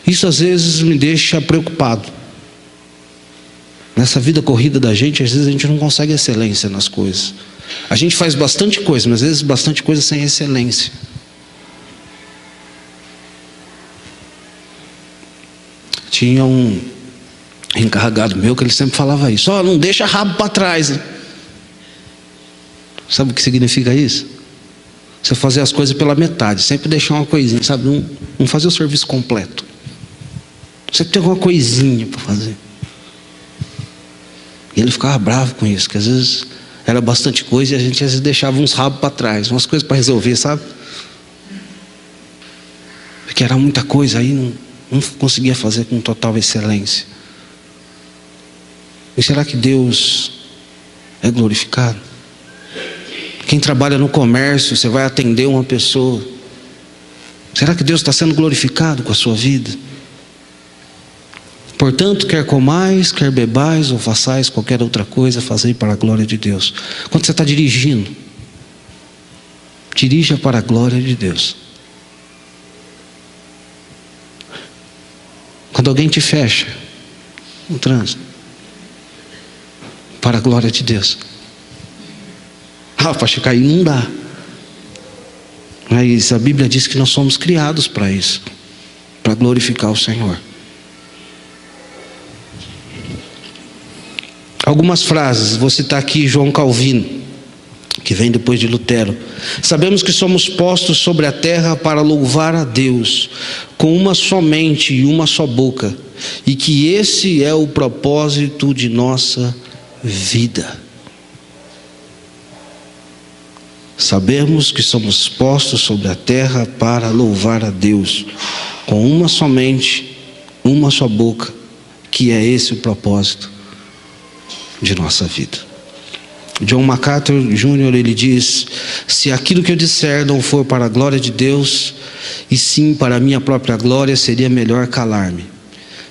isso às vezes me deixa preocupado. Nessa vida corrida da gente, às vezes a gente não consegue excelência nas coisas. A gente faz bastante coisa, mas às vezes bastante coisa sem excelência. Tinha um encarregado meu que ele sempre falava isso: ó, não deixa rabo para trás, hein? Sabe o que significa isso? Você fazer as coisas pela metade, sempre deixar uma coisinha, sabe? Não fazer o serviço completo. Sempre tem alguma coisinha para fazer. E ele ficava bravo com isso, que às vezes era bastante coisa e a gente às vezes deixava uns rabos para trás, umas coisas para resolver, sabe? Porque era muita coisa, aí não conseguia fazer com total excelência. E será que Deus é glorificado? Quem trabalha no comércio, você vai atender uma pessoa, será que Deus está sendo glorificado com a sua vida? Portanto, quer comais, quer bebais, ou façais qualquer outra coisa, fazei para a glória de Deus. Quando você está dirigindo, dirija para a glória de Deus. Quando alguém te fecha no trânsito, para a glória de Deus. Para ficar aí não dá. Mas a Bíblia diz que nós somos criados para isso, para glorificar o Senhor. Algumas frases, vou citar aqui João Calvino, que vem depois de Lutero. Sabemos que somos postos sobre a terra para louvar a Deus, com uma só mente e uma só boca, e que esse é o propósito de nossa vida. Sabemos que somos postos sobre a terra para louvar a Deus, com uma só mente, uma só boca, que é esse o propósito de nossa vida. John MacArthur Jr. ele diz: se aquilo que eu disser não for para a glória de Deus, e sim para a minha própria glória, seria melhor calar-me.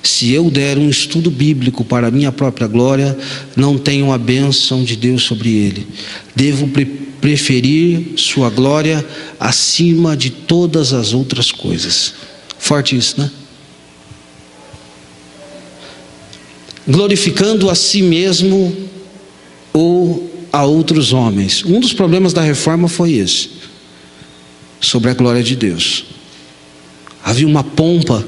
Se eu der um estudo bíblico para a minha própria glória, não tenho a bênção de Deus sobre ele. Devo preferir sua glória acima de todas as outras coisas. Forte isso, né? Glorificando a si mesmo ou a outros homens. Um dos problemas da reforma foi esse, sobre a glória de Deus. Havia uma pompa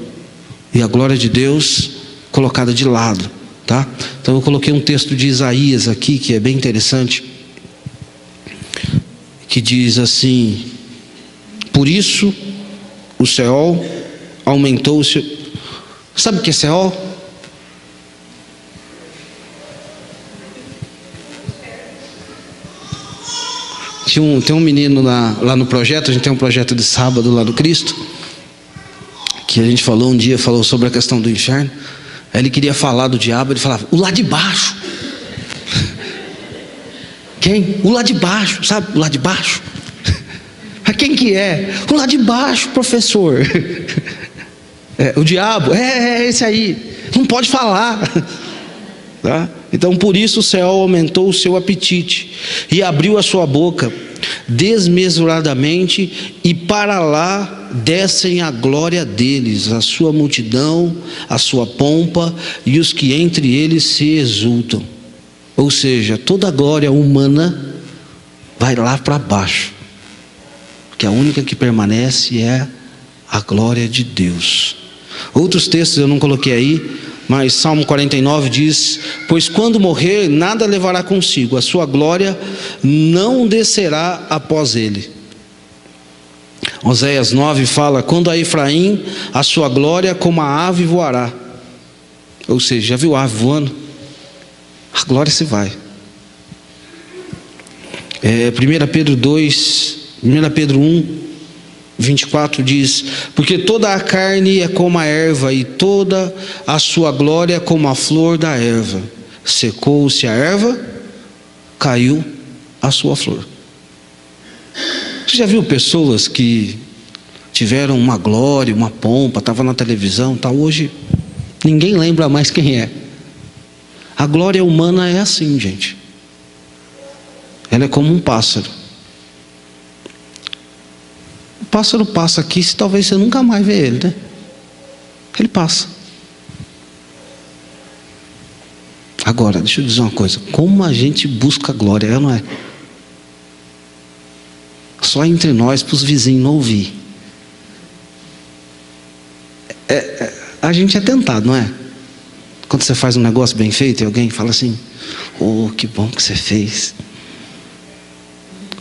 e a glória de Deus colocada de lado, tá? Então eu coloquei um texto de Isaías aqui, que é bem interessante, que diz assim: por isso o Seol aumentou o seu... Sabe o que é Seol? Tem um menino lá no projeto, a gente tem um projeto de sábado lá no Cristo, que a gente falou um dia, falou sobre a questão do inferno. Aí ele queria falar do diabo, ele falava, o lá de baixo. Quem? O lá de baixo, sabe? O lá de baixo. Mas quem que é? O lá de baixo, professor. O diabo, esse aí. Não pode falar. Tá? Então por isso o Seol aumentou o seu apetite e abriu a sua boca desmesuradamente, e para lá descem a glória deles, a sua multidão, a sua pompa e os que entre eles se exultam. Ou seja, toda a glória humana vai lá para baixo, que a única que permanece é a glória de Deus. Outros textos eu não coloquei aí, mas Salmo 49 diz: pois quando morrer, nada levará consigo, a sua glória não descerá após ele. Oséias 9 fala: quando a Efraim, a sua glória como a ave voará. Ou seja, já viu a ave voando? A glória se vai. 1 Pedro 1 24 diz: porque toda a carne é como a erva, e toda a sua glória como a flor da erva. Secou-se a erva, caiu a sua flor. Você já viu pessoas que tiveram uma glória, uma pompa, estava na televisão, tá, hoje ninguém lembra mais quem é. A glória humana é assim, gente. Ela é como um pássaro. O pássaro passa aqui, se talvez você nunca mais vê ele, né? Ele passa. Agora, deixa eu dizer uma coisa: como a gente busca a glória, não é? Só entre nós, para os vizinhos não ouvir. A gente é tentado, não é? Quando você faz um negócio bem feito e alguém fala assim: oh, que bom que você fez.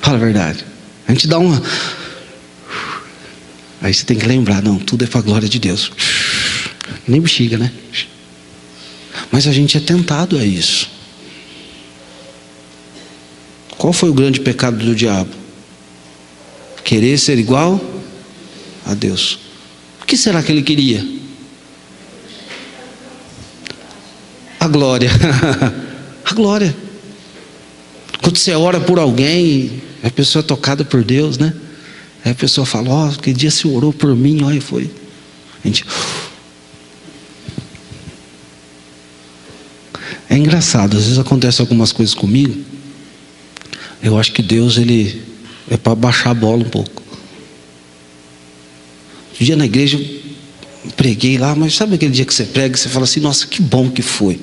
Fala a verdade. A gente dá uma... Aí você tem que lembrar, não, tudo é para a glória de Deus. Nem bexiga, né? Mas a gente é tentado a isso. Qual foi o grande pecado do diabo? Querer ser igual a Deus. O que será que ele queria? A glória. A glória. Quando você ora por alguém, a pessoa é tocada por Deus, né? Aí a pessoa fala: ó, que dia você orou por mim, olha, foi. A gente... É engraçado, às vezes acontecem algumas coisas comigo. Eu acho que Deus, ele é para baixar a bola um pouco. Um dia na igreja eu preguei lá, mas sabe aquele dia que você prega e você fala assim: nossa, que bom que foi.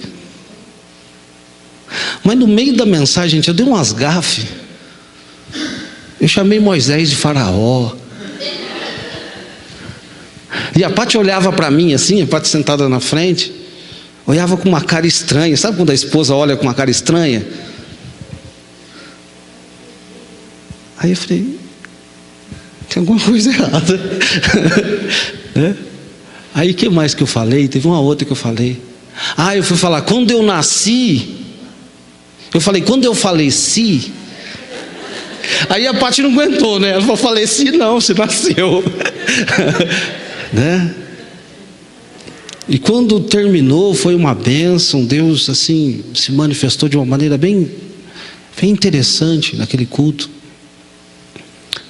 Mas no meio da mensagem, gente, eu dei umas gafes. Eu chamei Moisés de Faraó. E a Pati olhava para mim assim, a Pati sentada na frente, olhava com uma cara estranha. Sabe quando a esposa olha com uma cara estranha? Aí eu falei, tem alguma coisa errada. Né? Aí o que mais que eu falei? Teve uma outra que eu falei. Eu fui falar, quando eu nasci, eu falei, quando eu faleci. Aí a Pati não aguentou, né? Ela falou, faleci não, você nasceu. Né? E quando terminou, foi uma bênção. Deus assim se manifestou de uma maneira bem interessante naquele culto.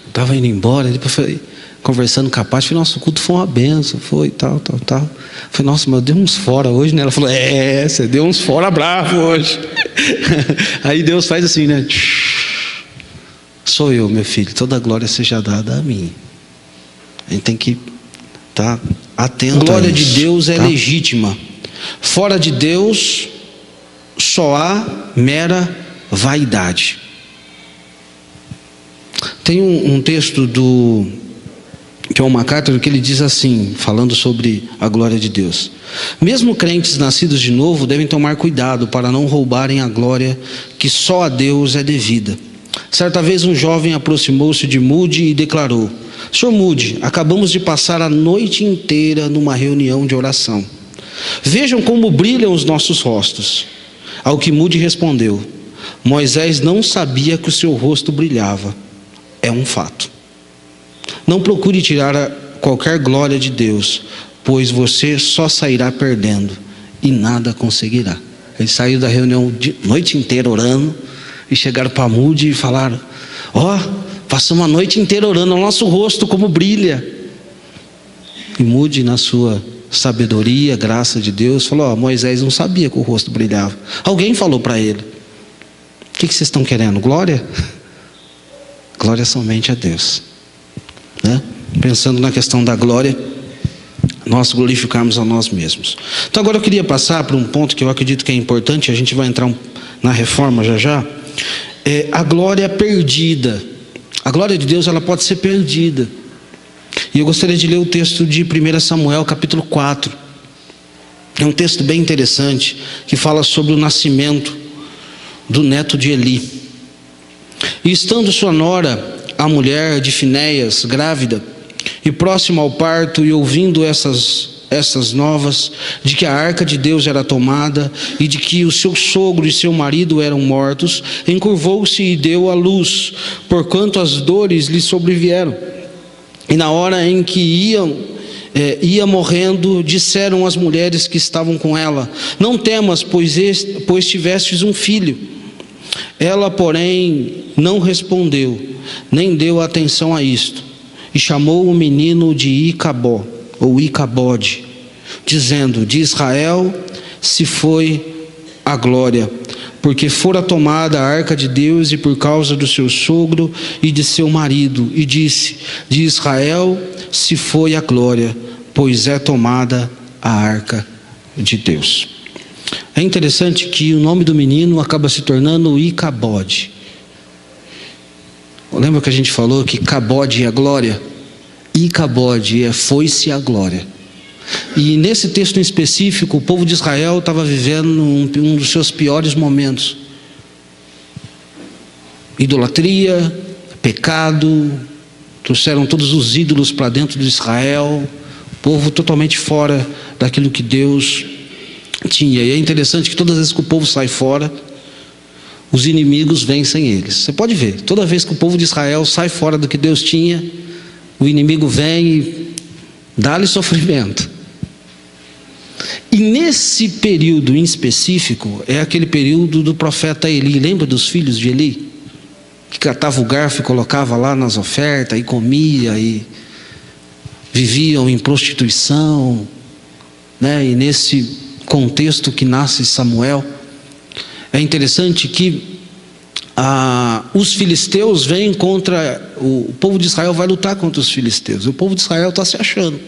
Estava indo embora, depois foi conversando com a Pati, falei, nosso culto foi uma bênção, foi tal. Falei, nossa, mas eu dei uns fora hoje, né? Ela falou, você deu uns fora bravo hoje. Aí Deus faz assim, né? Sou eu, meu filho, toda a glória seja dada a mim. A gente tem que estar atento. A glória de Deus é legítima. Fora de Deus só há mera vaidade. Tem um texto do John MacArthur que ele diz assim, falando sobre a glória de Deus: mesmo crentes nascidos de novo devem tomar cuidado para não roubarem a glória que só a Deus é devida. Certa vez um jovem aproximou-se de Moody e declarou: Sr. Moody, acabamos de passar a noite inteira numa reunião de oração. Vejam como brilham os nossos rostos. Ao que Moody respondeu: Moisés não sabia que o seu rosto brilhava. É um fato. Não procure tirar qualquer glória de Deus, pois você só sairá perdendo e nada conseguirá. Ele saiu da reunião de noite inteira orando e chegaram para Moody e falaram: passamos a noite inteira orando, o nosso rosto como brilha. E Moody, na sua sabedoria, graça de Deus, falou: Moisés não sabia que o rosto brilhava. Alguém falou para ele: o que vocês estão querendo? Glória? Glória somente a Deus, né? Pensando na questão da glória, nós glorificarmos a nós mesmos. Então agora eu queria passar para um ponto que eu acredito que é importante. A gente vai entrar na reforma já. A glória perdida. A glória de Deus, ela pode ser perdida. E eu gostaria de ler o texto de 1 Samuel capítulo 4. É um texto bem interessante, que fala sobre o nascimento do neto de Eli. E estando sua nora, a mulher de Finéias, grávida, e próxima ao parto, e ouvindo essas novas, de que a arca de Deus era tomada, e de que o seu sogro e seu marido eram mortos, encurvou-se e deu à luz, porquanto as dores lhe sobrevieram. E na hora em que ia morrendo, disseram as mulheres que estavam com ela: não temas, pois tivestes um filho. Ela, porém, não respondeu, nem deu atenção a isto, e chamou o menino de Icabó, ou Icabode, dizendo: de Israel se foi a glória, porque fora tomada a arca de Deus, e por causa do seu sogro e de seu marido. E disse: de Israel se foi a glória, pois é tomada a arca de Deus. É interessante que o nome do menino acaba se tornando Icabode. Lembra que a gente falou que Cabode é a glória? Icabode foi-se a glória. E nesse texto em específico, o povo de Israel estava vivendo um dos seus piores momentos. Idolatria, pecado, trouxeram todos os ídolos para dentro de Israel, o povo totalmente fora daquilo que Deus tinha. E é interessante que todas as vezes que o povo sai fora, os inimigos vencem eles. Você pode ver, toda vez que o povo de Israel sai fora do que Deus tinha, o inimigo vem e dá-lhe sofrimento. E nesse período em específico, é aquele período do profeta Eli. Lembra dos filhos de Eli? Que catava o garfo e colocava lá nas ofertas, e comia, e viviam em prostituição, né? E nesse contexto que nasce Samuel, é interessante que os filisteus vêm contra o povo de Israel, vai lutar contra os filisteus. O povo de Israel está se achando,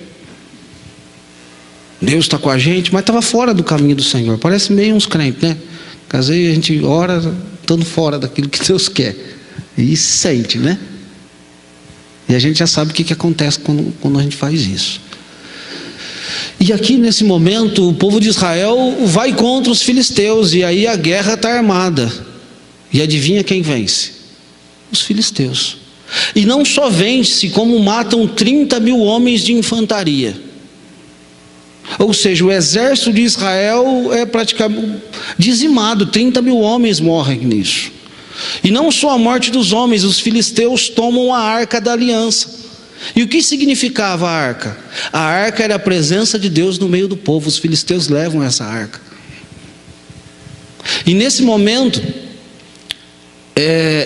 Deus está com a gente, mas estava fora do caminho do Senhor. Parece meio uns crentes, né? Às vezes a gente ora estando fora daquilo que Deus quer. E se sente, né? E a gente já sabe o que acontece quando a gente faz isso. E aqui nesse momento o povo de Israel vai contra os filisteus. E aí a guerra está armada. E adivinha quem vence? Os filisteus. E não só vence, como matam 30.000 homens de infantaria. Ou seja, o exército de Israel é praticamente dizimado. 30.000 homens morrem nisso. E não só a morte dos homens, os filisteus tomam a arca da aliança. E o que significava a arca? A arca era a presença de Deus no meio do povo. Os filisteus levam essa arca. E nesse momento,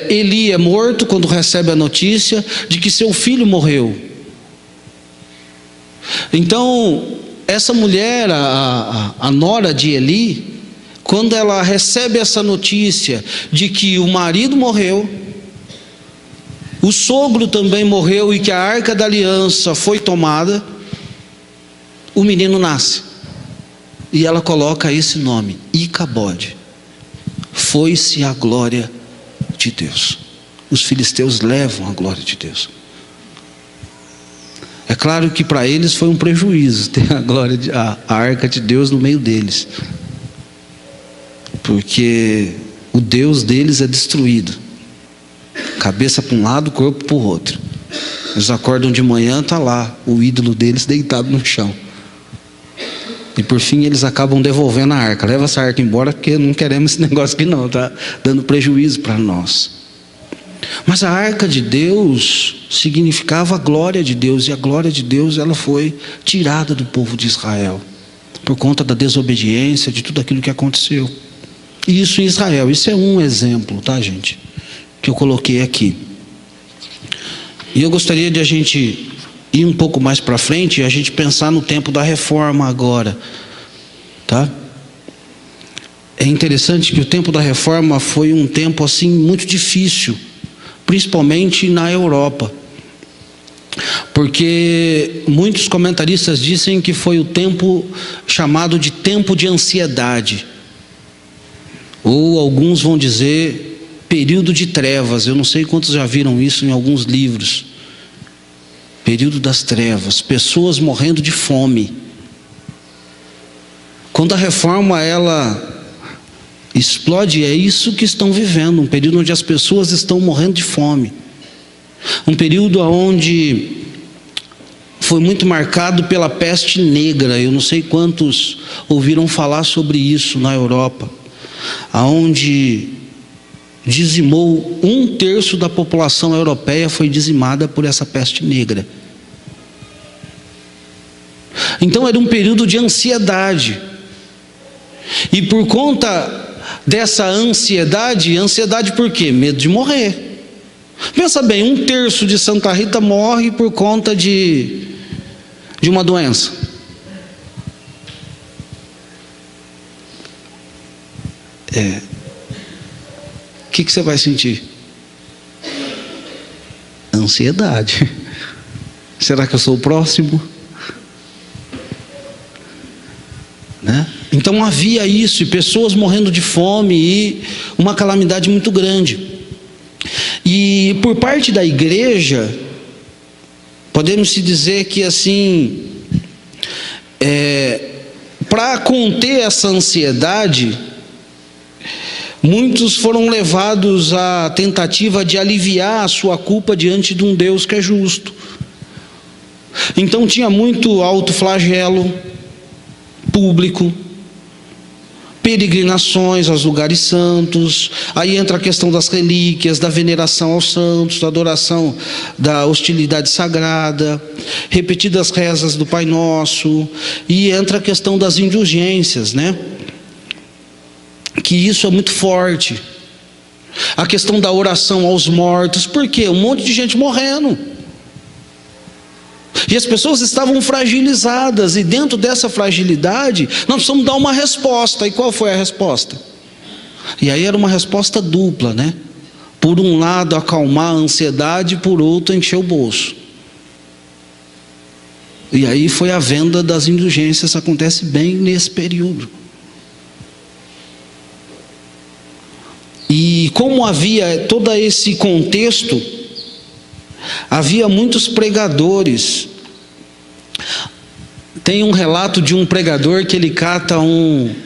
Eli é morto quando recebe a notícia de que seu filho morreu. Então, essa mulher, a nora de Eli, quando ela recebe essa notícia de que o marido morreu, o sogro também morreu e que a arca da aliança foi tomada, o menino nasce. E ela coloca esse nome, Icabode. Foi-se a glória de Deus. Os filisteus levam a glória de Deus. É claro que para eles foi um prejuízo ter a arca de Deus no meio deles. Porque o Deus deles é destruído. Cabeça para um lado, corpo para o outro. Eles acordam de manhã, está lá o ídolo deles deitado no chão. E por fim eles acabam devolvendo a arca. Leva essa arca embora porque não queremos esse negócio aqui não. Está dando prejuízo para nós. Mas a arca de Deus significava a glória de Deus. E a glória de Deus ela foi tirada do povo de Israel. Por conta da desobediência, de tudo aquilo que aconteceu. E isso em Israel. Isso é um exemplo, tá, gente? Que eu coloquei aqui. E eu gostaria de a gente ir um pouco mais para frente e a gente pensar no tempo da reforma agora, tá? É interessante que o tempo da reforma foi um tempo assim muito difícil, principalmente na Europa, porque muitos comentaristas dizem que foi o tempo chamado de tempo de ansiedade, ou alguns vão dizer período de trevas. Eu não sei quantos já viram isso em alguns livros. Período das trevas, pessoas morrendo de fome. Quando a reforma ela explode, é isso que estão vivendo, um período onde as pessoas estão morrendo de fome. Um período onde foi muito marcado pela peste negra. Eu não sei quantos ouviram falar sobre isso na Europa, aonde dizimou 1/3 da população europeia foi dizimada por essa peste negra. Então era um período de ansiedade. E por conta dessa ansiedade por quê? Medo de morrer. Pensa bem, 1/3 de Santa Rita morre por conta de uma doença. O que você vai sentir? Ansiedade. Será que eu sou o próximo? Né? Então havia isso, e pessoas morrendo de fome, e uma calamidade muito grande. E por parte da igreja, podemos se dizer que assim, para conter essa ansiedade, muitos foram levados à tentativa de aliviar a sua culpa diante de um Deus que é justo. Então tinha muito autoflagelo público, peregrinações aos lugares santos. Aí entra a questão das relíquias, da veneração aos santos, da adoração da hostilidade sagrada, repetidas rezas do Pai Nosso, e entra a questão das indulgências, né? Que isso é muito forte. A questão da oração aos mortos. Por quê? Um monte de gente morrendo. E as pessoas estavam fragilizadas. E dentro dessa fragilidade, nós precisamos dar uma resposta. E qual foi a resposta? E aí era uma resposta dupla, né? Por um lado, acalmar a ansiedade. Por outro, encher o bolso. E aí foi a venda das indulgências. Acontece bem nesse período. como havia todo esse contexto, havia muitos pregadores. Tem um relato de um pregador que ele cata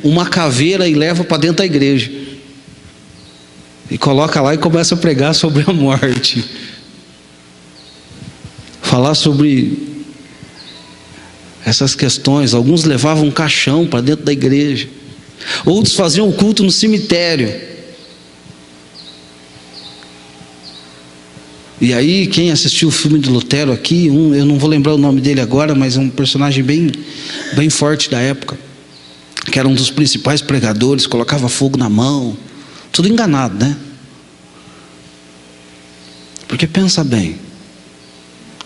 uma caveira e leva para dentro da igreja. E coloca lá e começa a pregar sobre a morte. Falar sobre essas questões. Alguns levavam um caixão para dentro da igreja. Outros faziam o culto no cemitério. E aí, quem assistiu o filme de Lutero aqui, eu não vou lembrar o nome dele agora, mas é um personagem bem forte da época, que era um dos principais pregadores, colocava fogo na mão, tudo enganado, né? Porque pensa bem,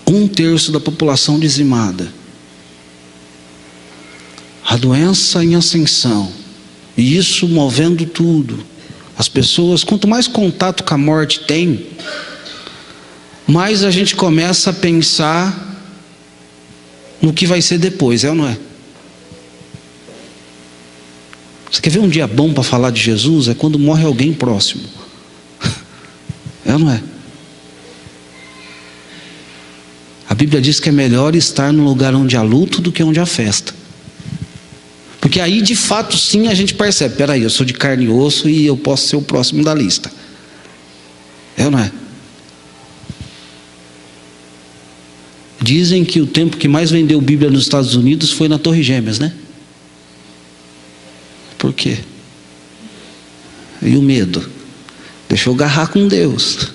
1/3 da população dizimada, a doença em ascensão, e isso movendo tudo. As pessoas, quanto mais contato com a morte tem, mais a gente começa a pensar no que vai ser depois, é ou não é? Você quer ver um dia bom para falar de Jesus? É quando morre alguém próximo. É ou não é? A Bíblia diz que é melhor estar no lugar onde há luto do que onde há festa. Porque aí de fato sim a gente percebe, peraí, eu sou de carne e osso e eu posso ser o próximo da lista. É ou não é? Dizem que o tempo que mais vendeu Bíblia nos Estados Unidos foi na Torre Gêmeas, né? Por quê? E o medo? Deixa eu agarrar com Deus.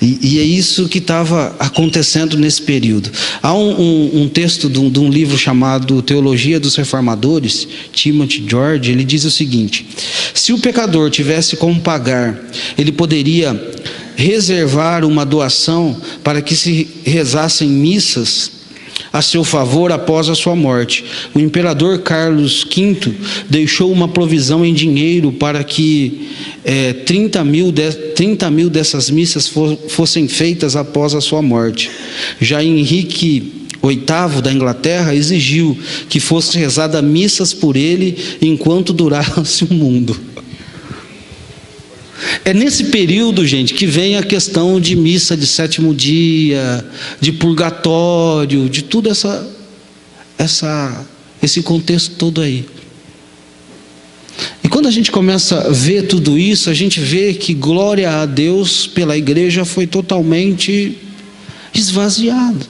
E é isso que estava acontecendo nesse período. Há um texto de um livro chamado Teologia dos Reformadores, Timothy George, ele diz o seguinte: se o pecador tivesse como pagar, ele poderia reservar uma doação para que se rezassem missas a seu favor após a sua morte. O imperador Carlos V deixou uma provisão em dinheiro para que 30 mil dessas missas fossem feitas após a sua morte. Já Henrique VIII da Inglaterra exigiu que fossem rezadas missas por ele enquanto durasse o mundo. É nesse período, gente, que vem a questão de missa de sétimo dia, de purgatório, de tudo esse contexto todo aí. E quando a gente começa a ver tudo isso, a gente vê que glória a Deus pela igreja foi totalmente esvaziada.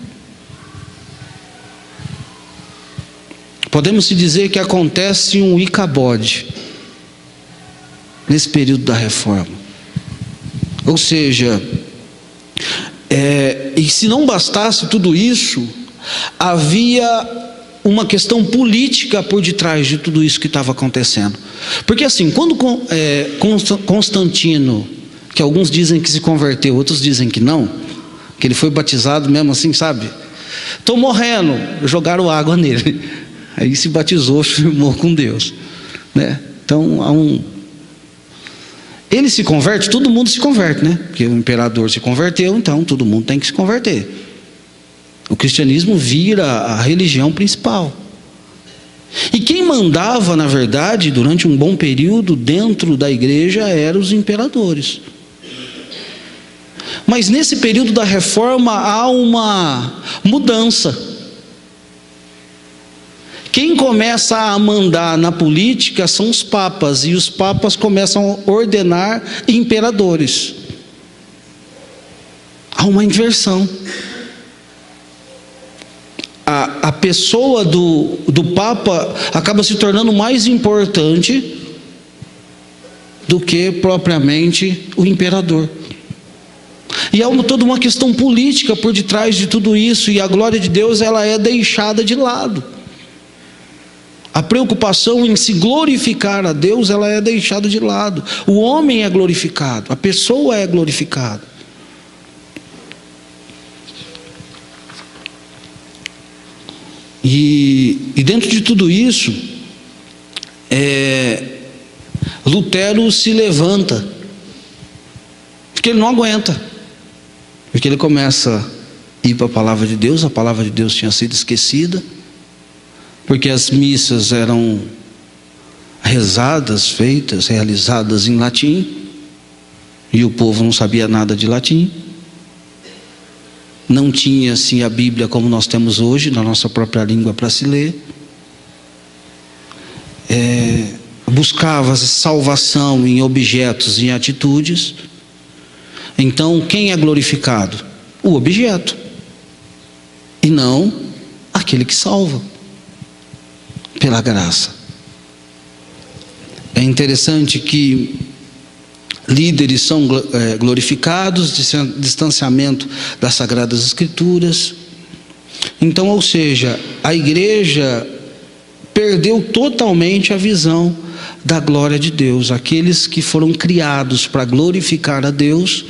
Podemos se dizer que acontece um Icabode nesse período da reforma. Ou seja, e se não bastasse tudo isso, havia uma questão política por detrás de tudo isso que estava acontecendo. Porque assim, quando Constantino, que alguns dizem que se converteu, outros dizem que não, que ele foi batizado mesmo assim, sabe? Estou morrendo, jogaram água nele. Aí se batizou, firmou com Deus, né? Então ele se converte, todo mundo se converte, né? Porque o imperador se converteu, então todo mundo tem que se converter. O cristianismo vira a religião principal. E quem mandava, na verdade, durante um bom período dentro da igreja eram os imperadores. Mas nesse período da reforma há uma mudança. Quem começa a mandar na política são os papas, e os papas começam a ordenar imperadores. Há uma inversão. A pessoa do papa acaba se tornando mais importante do que propriamente o imperador. E há toda uma questão política por detrás de tudo isso, e a glória de Deus ela é deixada de lado. A preocupação em se glorificar a Deus, ela é deixada de lado. O homem é glorificado, a pessoa é glorificada. E dentro de tudo isso, Lutero se levanta, porque ele não aguenta, porque ele começa a ir para a palavra de Deus tinha sido esquecida, porque as missas realizadas em latim, e o povo não sabia nada de latim. Não tinha assim a Bíblia como nós temos hoje, na nossa própria língua para se ler. Buscava salvação em objetos e em atitudes. Então, quem é glorificado? O objeto, e não aquele que salva, pela graça. É interessante que líderes são glorificados, distanciamento das Sagradas Escrituras. Então, ou seja, a igreja perdeu totalmente a visão da glória de Deus. Aqueles que foram criados para glorificar a Deus,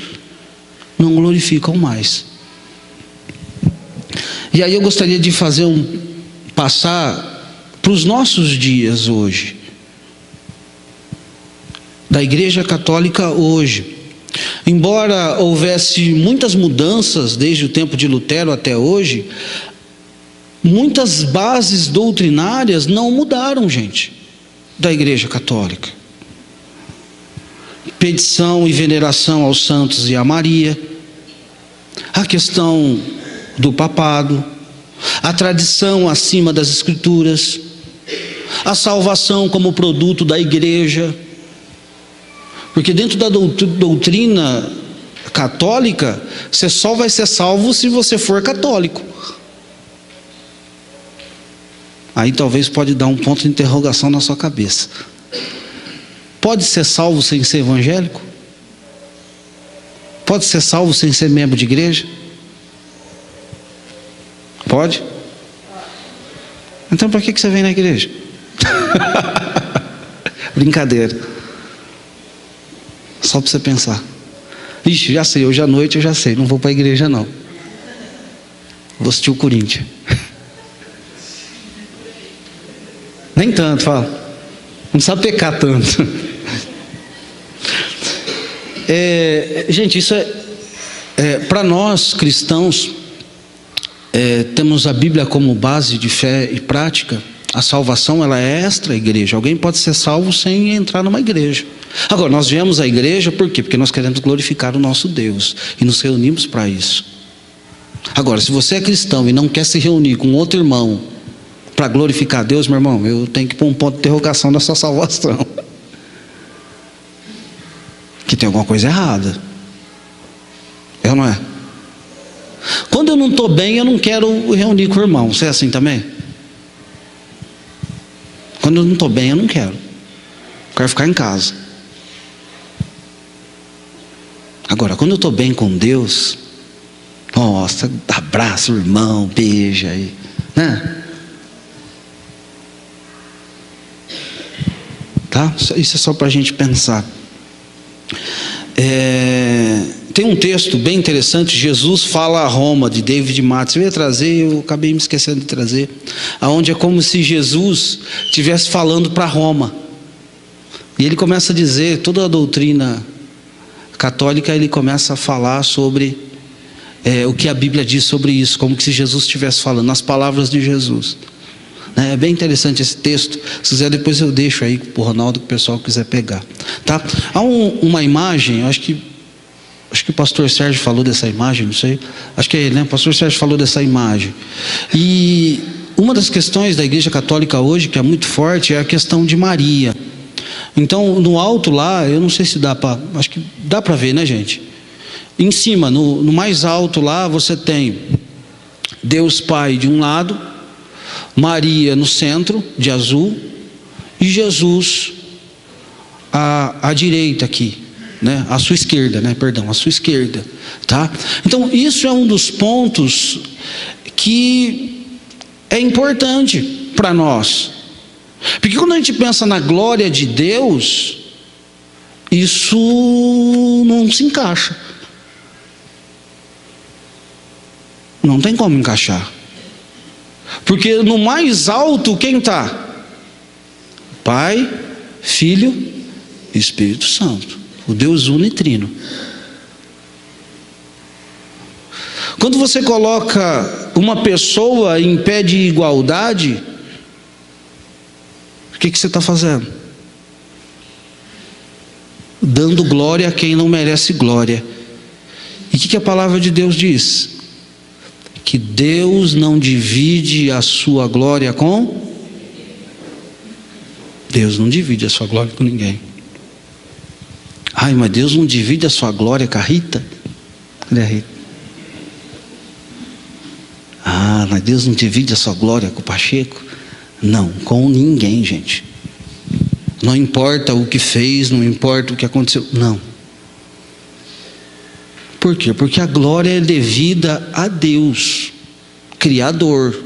não glorificam mais. E aí eu gostaria de passar para os nossos dias hoje, da Igreja Católica hoje. Embora houvesse muitas mudanças desde o tempo de Lutero até hoje, muitas bases doutrinárias não mudaram, gente, da Igreja Católica. Petição e veneração aos santos e a Maria, a questão do papado, a tradição acima das Escrituras, a salvação como produto da igreja. Porque dentro da doutrina católica, você só vai ser salvo se você for católico. Aí talvez pode dar um ponto de interrogação na sua cabeça. Pode ser salvo sem ser evangélico? Pode ser salvo sem ser membro de igreja? Pode? Então para que você vem na igreja? Brincadeira. Só para você pensar. Ixi, já sei, hoje à noite eu já sei, não vou para a igreja não. Vou assistir o Corinthians. Nem tanto, fala. Não sabe pecar tanto. Gente, isso para nós cristãos, temos a Bíblia como base de fé e prática. A salvação, ela é extra igreja. Alguém pode ser salvo sem entrar numa igreja. Agora, nós viemos à igreja por quê? Porque nós queremos glorificar o nosso Deus e nos reunimos para isso. Agora, se você é cristão e não quer se reunir com outro irmão para glorificar Deus, meu irmão, eu tenho que pôr um ponto de interrogação na sua salvação. Que tem alguma coisa errada. É ou não é? Quando eu não estou bem, eu não quero reunir com o irmão. Você é assim também? Quando eu não estou bem, eu não quero. Quero ficar em casa. Agora, quando eu estou bem com Deus, nossa, abraça o irmão, beija aí, né? Tá? Isso é só para a gente pensar. Tem um texto bem interessante. Jesus fala a Roma, de David Mattes. Eu ia trazer, eu acabei me esquecendo de trazer. Aonde é como se Jesus estivesse falando para Roma. E ele começa a dizer, toda a doutrina católica, ele começa a falar sobre o que a Bíblia diz sobre isso, como se Jesus estivesse falando, nas palavras de Jesus. É bem interessante esse texto. Se quiser, depois eu deixo aí para o Ronaldo, que o pessoal quiser pegar. Tá? Há uma imagem, acho que o pastor Sérgio falou dessa imagem, não sei. Acho que é ele, né? O pastor Sérgio falou dessa imagem. E uma das questões da Igreja Católica hoje, que é muito forte, é a questão de Maria. Então, no alto lá, eu não sei se dá para... Acho que dá para ver, né, gente? Em cima, no mais alto lá, você tem Deus Pai de um lado, Maria no centro, de azul, e Jesus à direita aqui, né? À sua esquerda, né? Perdão, à sua esquerda, tá? Então, isso é um dos pontos que é importante para nós. Porque quando a gente pensa na glória de Deus, isso não se encaixa. Não tem como encaixar. Porque no mais alto, quem está? Pai, Filho e Espírito Santo. O Deus unitrino. Quando você coloca uma pessoa em pé de igualdade, o que você está fazendo? dando glória a quem não merece glória. E o que a palavra de Deus diz? Que Deus não divide a sua glória com... Deus não divide a sua glória com ninguém. Ai, mas Deus não divide a sua glória com a Rita? Cadê a Rita? Ah, mas Deus não divide a sua glória com o Pacheco? Não, com ninguém, gente. Não importa o que fez, não importa o que aconteceu, não. Por quê? Porque a glória é devida a Deus, Criador.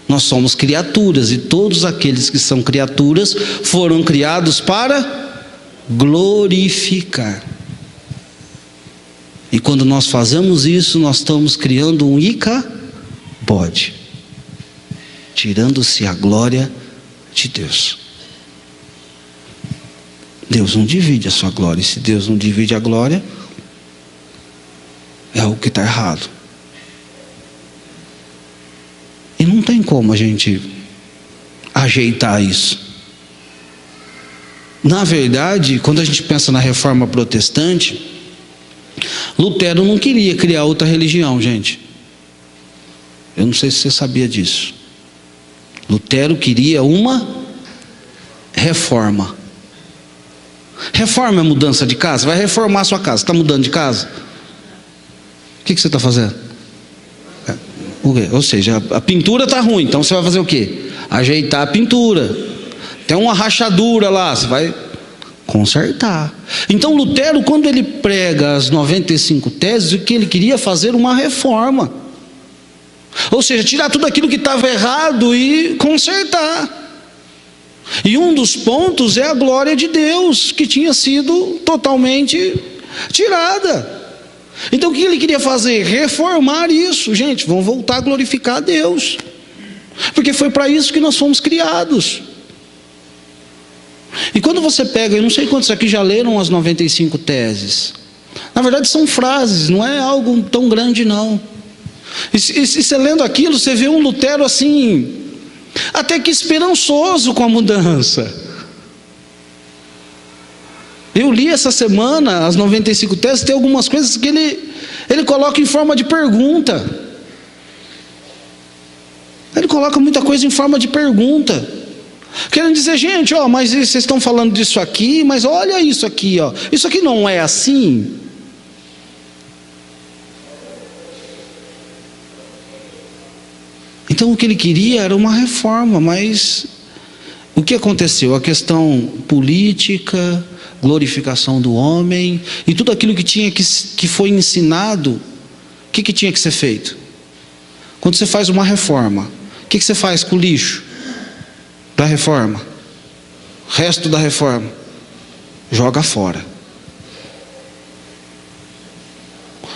Nós somos criaturas, e todos aqueles que são criaturas foram criados para glorificar. E quando nós fazemos isso, nós estamos criando um icabode, tirando-se a glória de Deus. Deus não divide a sua glória, e se Deus não divide a glória, é algo que está errado. E não tem como a gente ajeitar isso. Na verdade, quando a gente pensa na reforma protestante, Lutero não queria criar outra religião, gente. Eu não sei se você sabia disso. Lutero queria uma reforma. Reforma é mudança de casa? Vai reformar a sua casa. Está mudando de casa? O que você está fazendo? Ou seja, a pintura está ruim, então você vai fazer o quê? Ajeitar a pintura. Tem uma rachadura lá, você vai consertar. Então Lutero, quando ele prega as 95 teses, o que ele queria fazer? Uma reforma. Ou seja, tirar tudo aquilo que estava errado e consertar. E um dos pontos é a glória de Deus, que tinha sido totalmente tirada. Então o que ele queria fazer? Reformar isso. Gente, vamos voltar a glorificar a Deus, porque foi para isso que nós fomos criados. E quando você pega, eu não sei quantos aqui já leram as 95 teses. Na verdade são frases, não é algo tão grande não. E você lendo aquilo, você vê um Lutero assim, até que esperançoso com a mudança. Eu li essa semana as 95 teses, tem algumas coisas que ele coloca em forma de pergunta. Ele coloca muita coisa em forma de pergunta, querendo dizer, gente, ó, mas vocês estão falando disso aqui, mas olha isso aqui, ó, isso aqui não é assim. Então o que ele queria era uma reforma, mas o que aconteceu? A questão política, glorificação do homem, e tudo aquilo que foi ensinado, o que tinha que ser feito? Quando você faz uma reforma, o que você faz com o lixo da reforma? O resto da reforma, joga fora.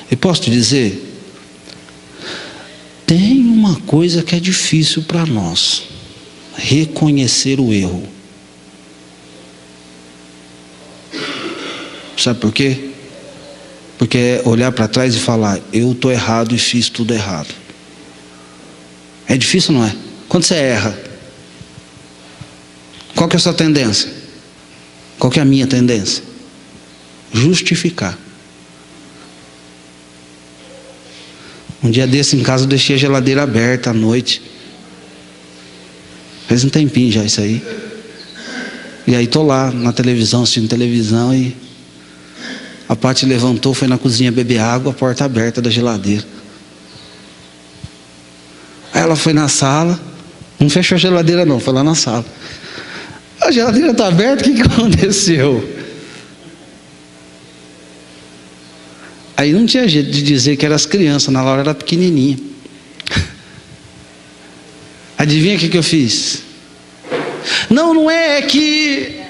E posso te dizer, tem uma coisa que é difícil para nós: reconhecer o erro. Sabe por quê? Porque é olhar para trás e falar, eu estou errado e fiz tudo errado. É difícil, não é? Quando você erra, qual que é a sua tendência? Qual que é a minha tendência? Justificar. Um dia desse em casa eu deixei a geladeira aberta à noite. Faz um tempinho já isso aí. E aí estou lá na televisão, assistindo televisão, e a Paty levantou, foi na cozinha beber água, a porta aberta da geladeira. Aí ela foi na sala, não fechou a geladeira não, foi lá na sala. A geladeira está aberta, o que aconteceu? Aí não tinha jeito de dizer que eram as crianças, na Laura era pequenininha. Adivinha o que eu fiz? Não é que...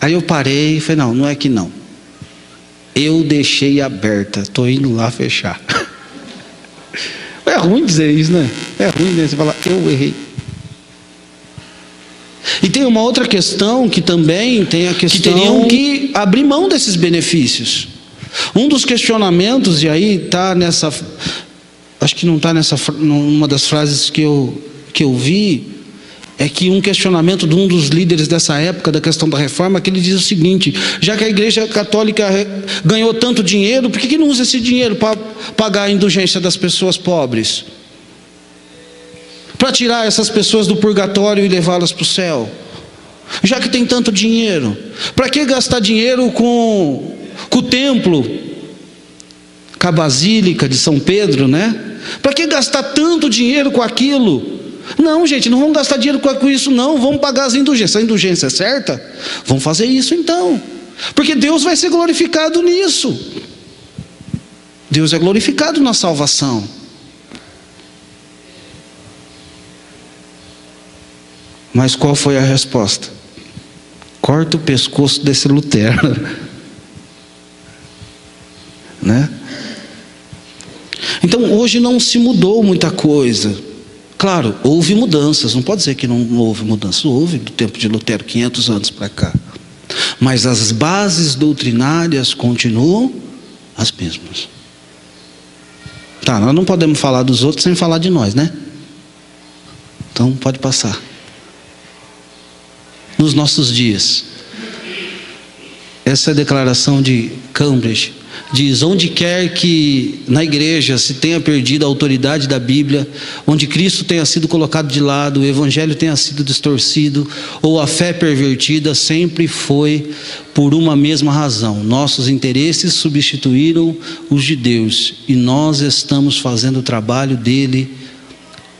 Aí eu parei e falei, não é que não. Eu deixei aberta, estou indo lá fechar. É ruim dizer isso, né? É ruim, né? Você falar, eu errei. E tem uma outra questão que também tem a questão que teriam que abrir mão desses benefícios. Um dos questionamentos, e aí está nessa, acho que não está numa das frases que eu vi, É que um questionamento de um dos líderes dessa época, da questão da reforma, que ele diz o seguinte: já que a Igreja Católica ganhou tanto dinheiro, por que não usa esse dinheiro para pagar a indulgência das pessoas pobres? Para tirar essas pessoas do purgatório e levá-las para o céu? Já que tem tanto dinheiro, para que gastar dinheiro com o templo, com a Basílica de São Pedro, né? Para que gastar tanto dinheiro com aquilo? Não, gente, não vamos gastar dinheiro com isso não, vamos pagar as indulgências. A indulgência é certa? Vamos fazer isso então, porque Deus vai ser glorificado nisso. Deus é glorificado na salvação. Mas qual foi a resposta? Corta o pescoço desse Lutero, né? Então hoje não se mudou muita coisa. Claro, houve mudanças, não pode dizer que não houve mudanças. Houve do tempo de Lutero, 500 anos para cá. Mas as bases doutrinárias continuam as mesmas. Tá, nós não podemos falar dos outros sem falar de nós, né? Então pode passar. Nos nossos dias, essa é a declaração de Cambridge. Diz: onde quer que na igreja se tenha perdido a autoridade da Bíblia, onde Cristo tenha sido colocado de lado, o Evangelho tenha sido distorcido, ou a fé pervertida, sempre foi por uma mesma razão: nossos interesses substituíram os de Deus, e nós estamos fazendo o trabalho dele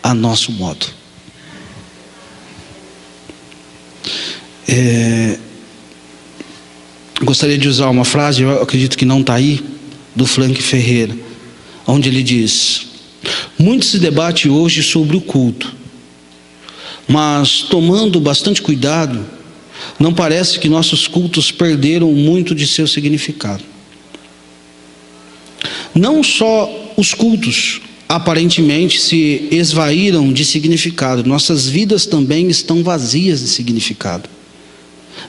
a nosso modo. Gostaria de usar uma frase, eu acredito que não está aí, do Frank Ferreira, onde ele diz: muito se debate hoje sobre o culto, mas tomando bastante cuidado, não parece que nossos cultos perderam muito de seu significado. Não só os cultos aparentemente se esvaíram de significado, nossas vidas também estão vazias de significado.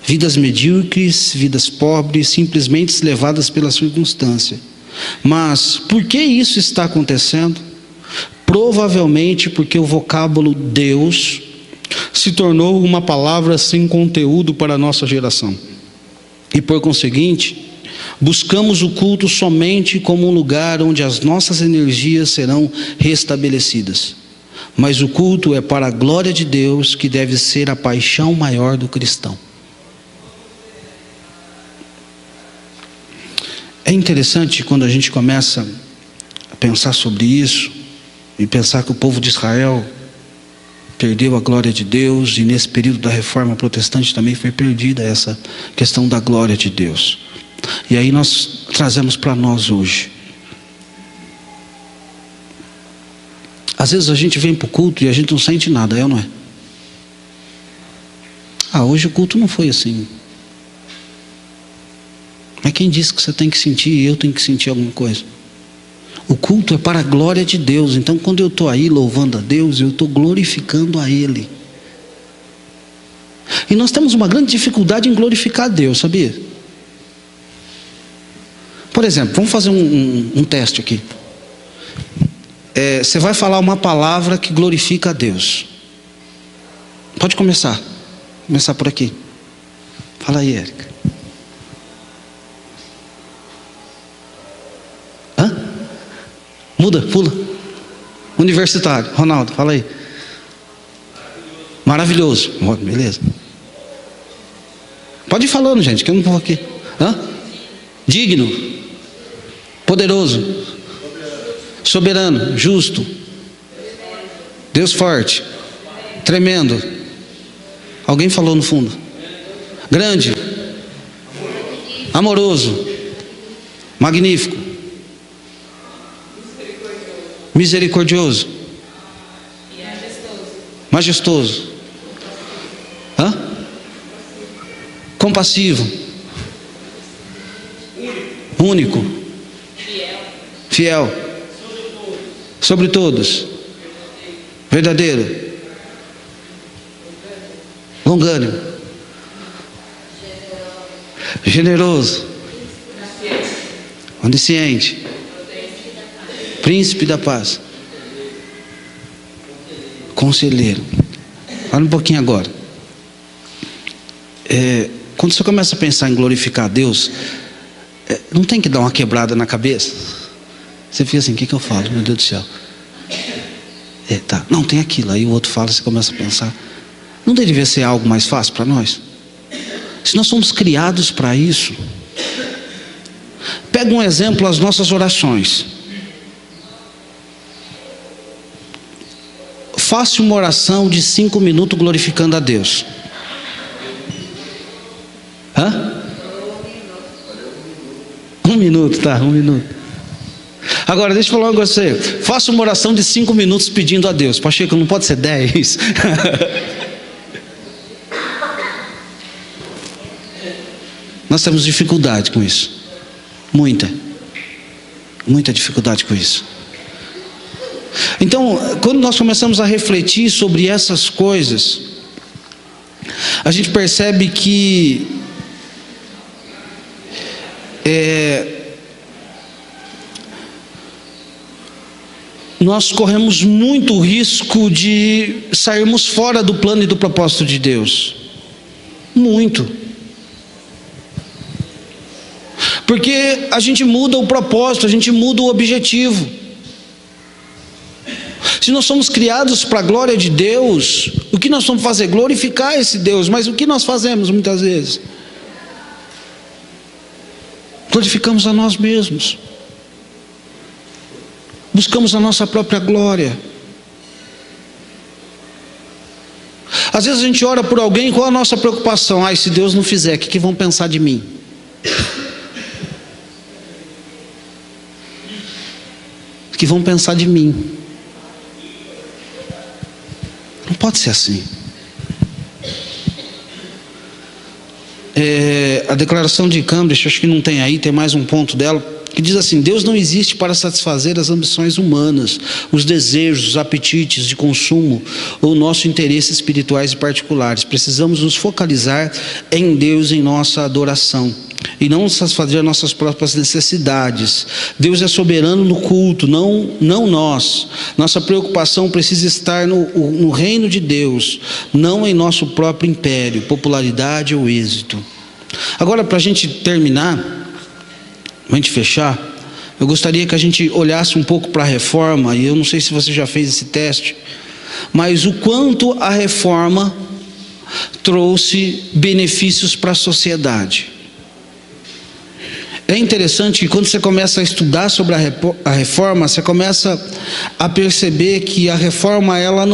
Vidas medíocres, vidas pobres, simplesmente levadas pela circunstância. Mas por que isso está acontecendo? Provavelmente porque o vocábulo Deus se tornou uma palavra sem conteúdo para a nossa geração. E por conseguinte, buscamos o culto somente como um lugar onde as nossas energias serão restabelecidas. Mas o culto é para a glória de Deus, que deve ser a paixão maior do cristão. É interessante quando a gente começa a pensar sobre isso, e pensar que o povo de Israel perdeu a glória de Deus, e nesse período da reforma protestante também foi perdida essa questão da glória de Deus. E aí nós trazemos para nós hoje. Às vezes a gente vem para o culto e a gente não sente nada, é ou não é? Hoje o culto não foi assim. Mas quem disse que você tem que sentir, eu tenho que sentir alguma coisa? O culto é para a glória de Deus. Então quando eu estou aí louvando a Deus, eu estou glorificando a Ele. E nós temos uma grande dificuldade em glorificar a Deus, sabia? Por exemplo, vamos fazer um teste aqui. Você vai falar uma palavra que glorifica a Deus. Pode começar. Começar por aqui. Fala aí, Érica. Muda, pula. Universitário. Ronaldo, fala aí. Maravilhoso. Beleza. Pode ir falando, gente, que eu não vou aqui. Digno. Poderoso. Soberano. Justo. Deus forte. Tremendo. Alguém falou no fundo. Grande. Amoroso. Magnífico. Misericordioso. Majestoso. Compassivo. Único. Fiel. Sobre todos. Verdadeiro. Longânimo. Generoso. Onisciente. Príncipe da paz. Conselheiro. Olha um pouquinho agora. Quando você começa a pensar em glorificar a Deus, não tem que dar uma quebrada na cabeça? Você fica assim, o que eu falo? Meu Deus do céu. Tá. Não, tem aquilo. Aí o outro fala, você começa a pensar. Não deveria ser algo mais fácil para nós? Se nós somos criados para isso. Pega um exemplo, as nossas orações. Faça uma oração de 5 minutos glorificando a Deus. Hã? 1 minuto, tá, 1 minuto. Agora, deixa eu falar uma coisa pra você. Faça uma oração de 5 minutos pedindo a Deus. Pacheco, não pode ser 10. Nós temos dificuldade com isso. Muita dificuldade com isso. Então, quando nós começamos a refletir sobre essas coisas, a gente percebe que nós corremos muito risco de sairmos fora do plano e do propósito de Deus. Muito. Porque a gente muda o propósito, a gente muda o objetivo. Se nós somos criados para a glória de Deus, o que nós vamos fazer? Glorificar esse Deus. Mas o que nós fazemos muitas vezes? Glorificamos a nós mesmos. Buscamos a nossa própria glória. Às vezes a gente ora por alguém, qual a nossa preocupação? Se Deus não fizer, o que vão pensar de mim? O que vão pensar de mim? Não pode ser assim. A declaração de Cambridge, acho que não tem aí, tem mais um ponto dela, que diz assim: Deus não existe para satisfazer as ambições humanas, os desejos, os apetites de consumo ou nossos interesses espirituais e particulares. Precisamos nos focalizar em Deus, em nossa adoração, e não satisfazer nossas próprias necessidades. Deus é soberano no culto, não nós. Nossa preocupação precisa estar no reino de Deus, não em nosso próprio império, popularidade ou êxito. Agora, para a gente terminar, para a gente fechar, eu gostaria que a gente olhasse um pouco para a reforma, e eu não sei se você já fez esse teste, mas o quanto a reforma trouxe benefícios para a sociedade. É interessante que quando você começa a estudar sobre a reforma, você começa a perceber que a reforma ela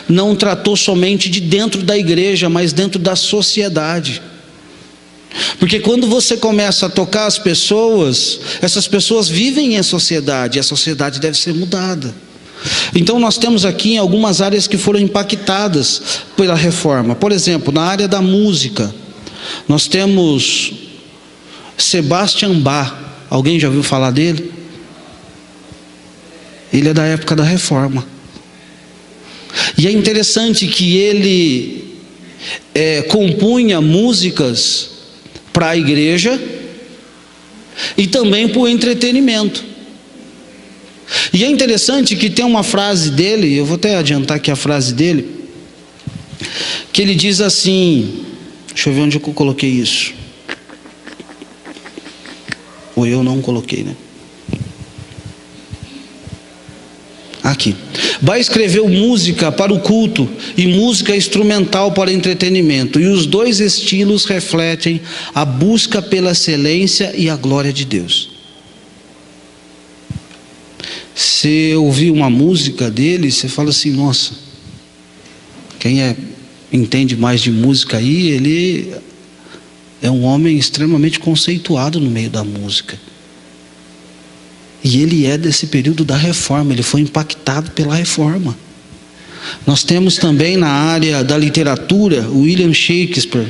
não tratou somente de dentro da igreja, mas dentro da sociedade. Porque quando você começa a tocar as pessoas, essas pessoas vivem em sociedade, e a sociedade deve ser mudada. Então nós temos aqui algumas áreas que foram impactadas pela reforma. Por exemplo, na área da música, nós temos Sebastian Bach. Alguém já ouviu falar dele? Ele é da época da reforma. E é interessante que ele compunha músicas para a igreja e também para o entretenimento. E é interessante que tem uma frase dele, eu vou até adiantar aqui a frase dele, que ele diz assim, deixa eu ver onde eu coloquei isso. Ou eu não coloquei, né? Aqui. Bach escreveu música para o culto e música instrumental para o entretenimento, e os dois estilos refletem a busca pela excelência e a glória de Deus. Você ouvir uma música dele, você fala assim, nossa, quem entende mais de música aí, ele é um homem extremamente conceituado no meio da música. E ele é desse período da reforma, ele foi impactado pela reforma. Nós temos também na área da literatura, William Shakespeare,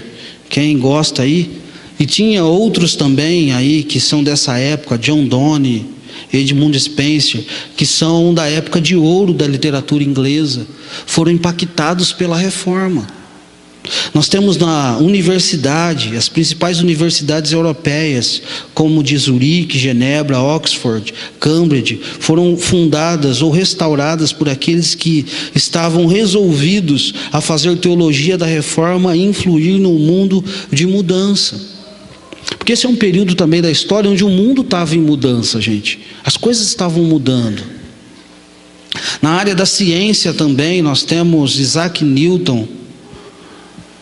quem gosta aí, e tinha outros também aí que são dessa época, John Donne, Edmund Spenser, que são da época de ouro da literatura inglesa, foram impactados pela reforma. Nós temos na universidade, as principais universidades europeias, como de Zurique, Genebra, Oxford, Cambridge, foram fundadas ou restauradas por aqueles que estavam resolvidos a fazer teologia da reforma e influir no mundo de mudança. Porque esse é um período também da história onde o mundo estava em mudança, gente. As coisas estavam mudando. Na área da ciência também, nós temos Isaac Newton,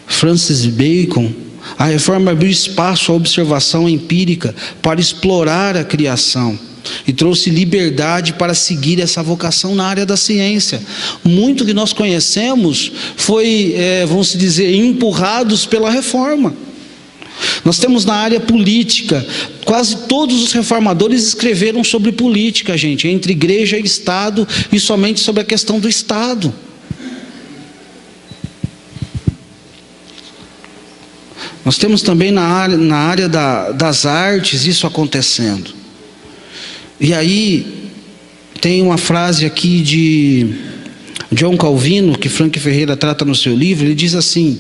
Francis Bacon. A reforma abriu espaço à observação empírica para explorar a criação e trouxe liberdade para seguir essa vocação na área da ciência. Muito que nós conhecemos foi, vamos dizer, empurrados pela reforma. Nós temos na área política, quase todos os reformadores escreveram sobre política, gente, entre igreja e Estado, e somente sobre a questão do Estado. Nós temos também na área das artes isso acontecendo. E aí tem uma frase aqui de John Calvino, que Frank Ferreira trata no seu livro. Ele diz assim: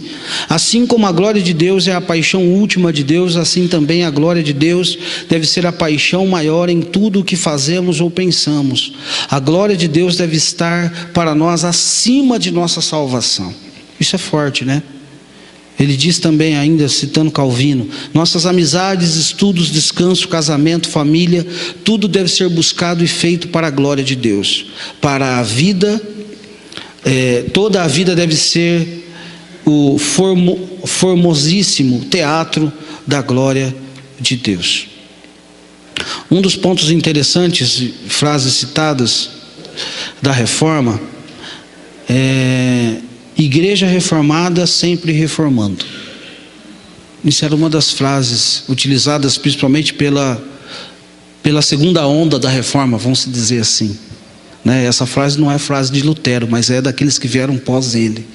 assim como a glória de Deus é a paixão última de Deus, assim também a glória de Deus deve ser a paixão maior em tudo o que fazemos ou pensamos. A glória de Deus deve estar para nós acima de nossa salvação. Isso é forte, né? Ele diz também, ainda citando Calvino: nossas amizades, estudos, descanso, casamento, família, tudo deve ser buscado e feito para a glória de Deus. Para a vida, toda a vida deve ser o formosíssimo teatro da glória de Deus. Um dos pontos interessantes, frases citadas da reforma, igreja reformada sempre reformando. Isso era uma das frases utilizadas principalmente pela segunda onda da reforma, vamos dizer assim, né? Essa frase não é frase de Lutero, mas é daqueles que vieram pós ele,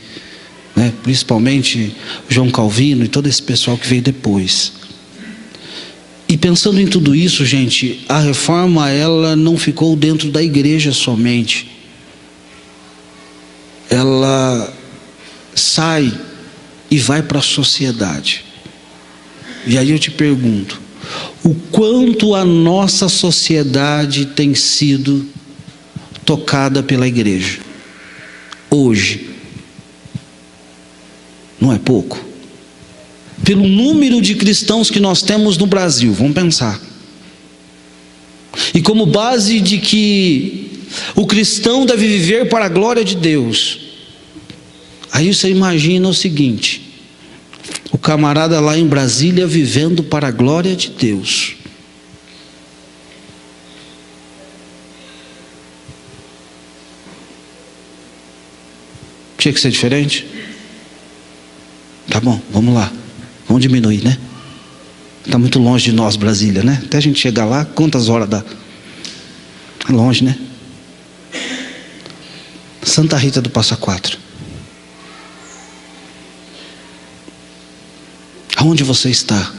né? Principalmente João Calvino e todo esse pessoal que veio depois. E pensando em tudo isso, gente, a reforma ela não ficou dentro da igreja somente. Ela sai e vai para a sociedade. E aí eu te pergunto: o quanto a nossa sociedade tem sido tocada pela igreja hoje? Não é pouco? Pelo número de cristãos que nós temos no Brasil, vamos pensar. E como base de que o cristão deve viver para a glória de Deus, aí você imagina o seguinte: o camarada lá em Brasília vivendo para a glória de Deus. Tinha que ser diferente? Tá bom, vamos lá. Vamos diminuir, né? Está muito longe de nós, Brasília, né? Até a gente chegar lá, quantas horas dá? É longe, né? Santa Rita do Passa Quatro. Aonde você está?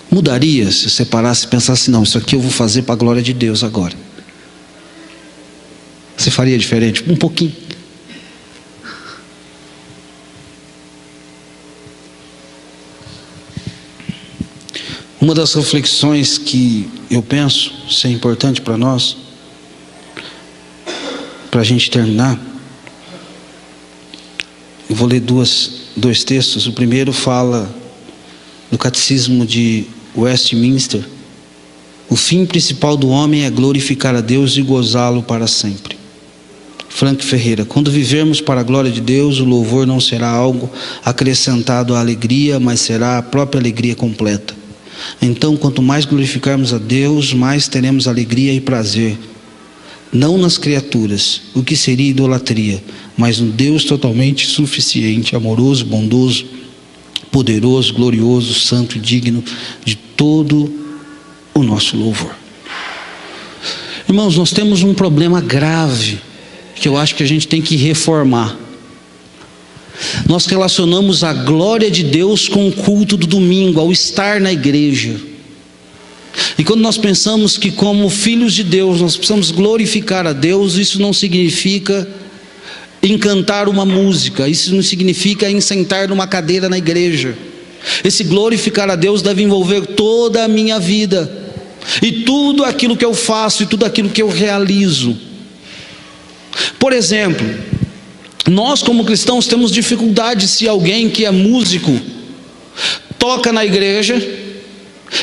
Mudaria se você parasse e pensasse: não, isso aqui eu vou fazer para a glória de Deus agora? Você faria diferente? Um pouquinho. Uma das reflexões que eu penso ser importante para nós, para a gente terminar, eu vou ler dois textos. O primeiro fala do Catecismo de Westminster: o fim principal do homem é glorificar a Deus e gozá-lo para sempre. Frank Ferreira: quando vivermos para a glória de Deus, o louvor não será algo acrescentado à alegria, mas será a própria alegria completa. Então, quanto mais glorificarmos a Deus, mais teremos alegria e prazer, não nas criaturas, o que seria idolatria, mas no Deus totalmente suficiente, amoroso, bondoso, poderoso, glorioso, santo e digno de todo o nosso louvor. Irmãos, nós temos um problema grave que eu acho que a gente tem que reformar. Nós relacionamos a glória de Deus com o culto do domingo, ao estar na igreja. E quando nós pensamos que como filhos de Deus nós precisamos glorificar a Deus, isso não significa em cantar uma música, isso não significa em sentar numa cadeira na igreja. Esse glorificar a Deus deve envolver toda a minha vida, e tudo aquilo que eu faço, e tudo aquilo que eu realizo. Por exemplo, nós como cristãos temos dificuldade se alguém que é músico toca na igreja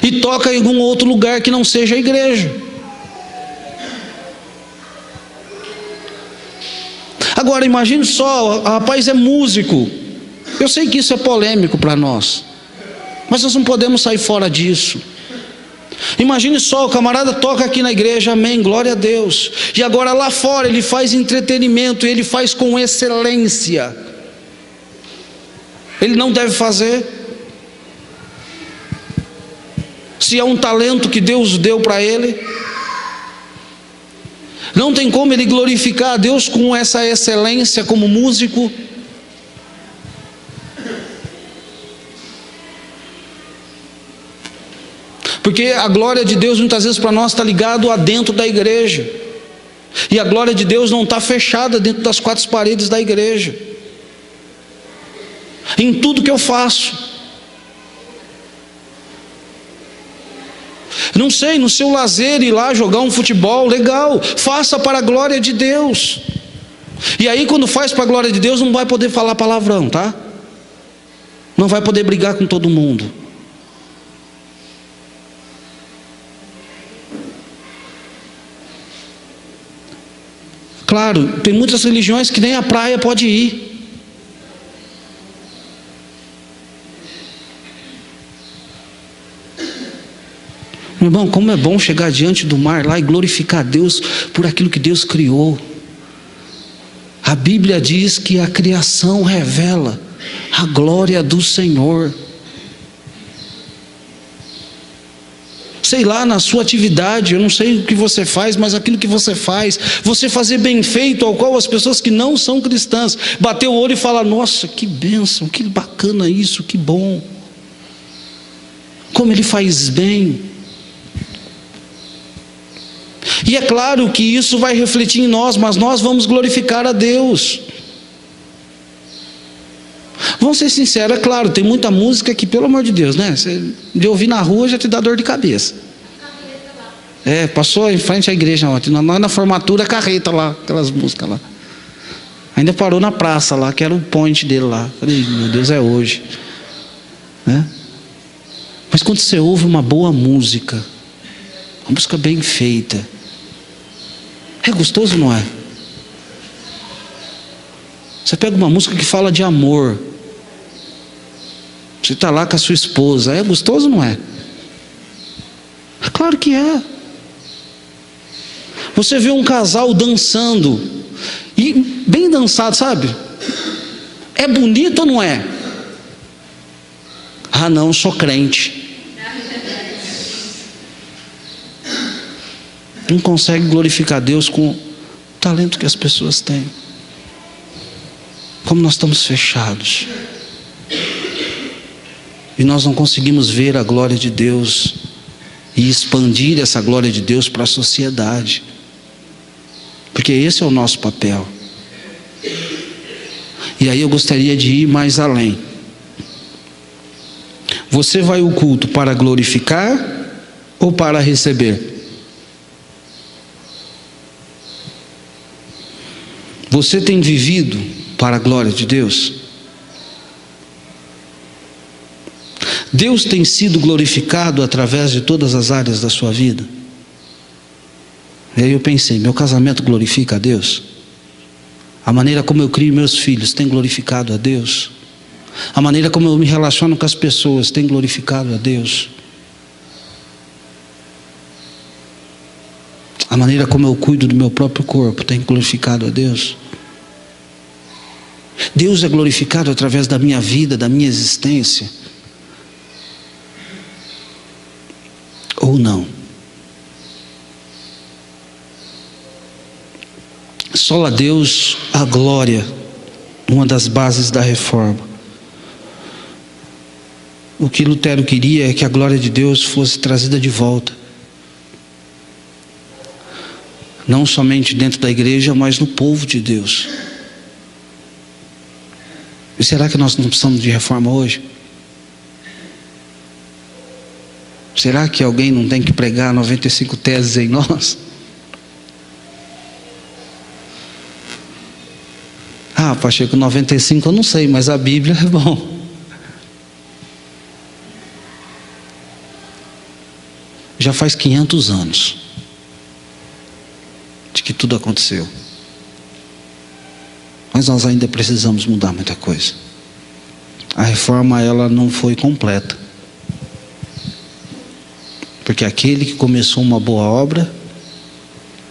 e toca em algum outro lugar que não seja a igreja. Agora imagine só, o rapaz é músico. Eu sei que isso é polêmico para nós, mas nós não podemos sair fora disso. Imagine só, o camarada toca aqui na igreja, amém, glória a Deus, e agora lá fora ele faz entretenimento, e ele faz com excelência. Ele não deve fazer? Se é um talento que Deus deu para ele, não tem como ele glorificar a Deus com essa excelência como músico? Porque a glória de Deus muitas vezes para nós está ligado a dentro da igreja, e a glória de Deus não está fechada dentro das quatro paredes da igreja. Em tudo que eu faço, não sei, no seu lazer, ir lá jogar um futebol, legal, faça para a glória de Deus. E aí quando faz para a glória de Deus, não vai poder falar palavrão, tá? Não vai poder brigar com todo mundo. Claro, tem muitas religiões que nem a praia pode ir. Meu irmão, como é bom chegar diante do mar lá e glorificar a Deus por aquilo que Deus criou. A Bíblia diz que a criação revela a glória do Senhor. Sei lá, na sua atividade, eu não sei o que você faz, mas aquilo que você faz, você fazer bem feito, ao qual as pessoas que não são cristãs, bater o olho e falar, nossa, que bênção, que bacana isso, que bom. Como ele faz bem. E é claro que isso vai refletir em nós, mas nós vamos glorificar a Deus. Vamos ser sinceros, é claro, tem muita música que, pelo amor de Deus, né? Você de ouvir na rua já te dá dor de cabeça. Passou em frente à igreja ontem, na formatura, carreta lá, aquelas músicas lá. Ainda parou na praça lá, que era o point dele lá. Falei, meu Deus, é hoje, né? Mas quando você ouve uma boa música, uma música bem feita, é gostoso, não é? Você pega uma música que fala de amor, você está lá com a sua esposa, é gostoso, não é? É claro que é. Você vê um casal dançando, e bem dançado, sabe? É bonito ou não é? Ah não, sou crente. Não consegue glorificar Deus com o talento que as pessoas têm. Como nós estamos fechados. E nós não conseguimos ver a glória de Deus e expandir essa glória de Deus para a sociedade. Porque esse é o nosso papel. E aí eu gostaria de ir mais além. Você vai ao culto para glorificar ou para receber? Você tem vivido para a glória de Deus? Deus tem sido glorificado através de todas as áreas da sua vida? E aí eu pensei, meu casamento glorifica a Deus? A maneira como eu crio meus filhos tem glorificado a Deus? A maneira como eu me relaciono com as pessoas tem glorificado a Deus? A maneira como eu cuido do meu próprio corpo tem glorificado a Deus? Deus é glorificado através da minha vida, da minha existência? Ou não? Só a Deus a glória, uma das bases da reforma. O que Lutero queria é que a glória de Deus fosse trazida de volta. Não somente dentro da igreja, mas no povo de Deus. E será que nós não precisamos de reforma hoje? Será que alguém não tem que pregar 95 teses em nós? Ah, pastor, com 95 eu não sei, mas a Bíblia é bom. Já faz 500 anos de que tudo aconteceu. Mas nós ainda precisamos mudar muita coisa. A reforma, ela não foi completa. Porque aquele que começou uma boa obra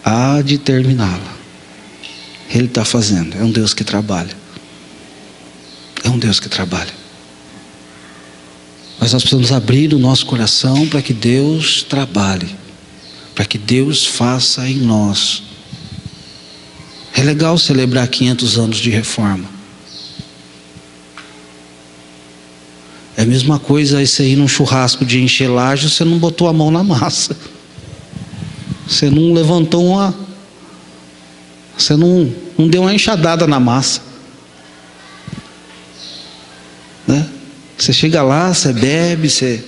há de terminá-la. Ele está fazendo. É um Deus que trabalha. É um Deus que trabalha. Mas nós precisamos abrir o nosso coração para que Deus trabalhe, para que Deus faça em nós. É legal celebrar 500 anos de reforma. É a mesma coisa você ir num churrasco de encher laje, você não botou a mão na massa. Você não levantou uma... Você não deu uma enxadada na massa. Né? Você chega lá, você bebe, você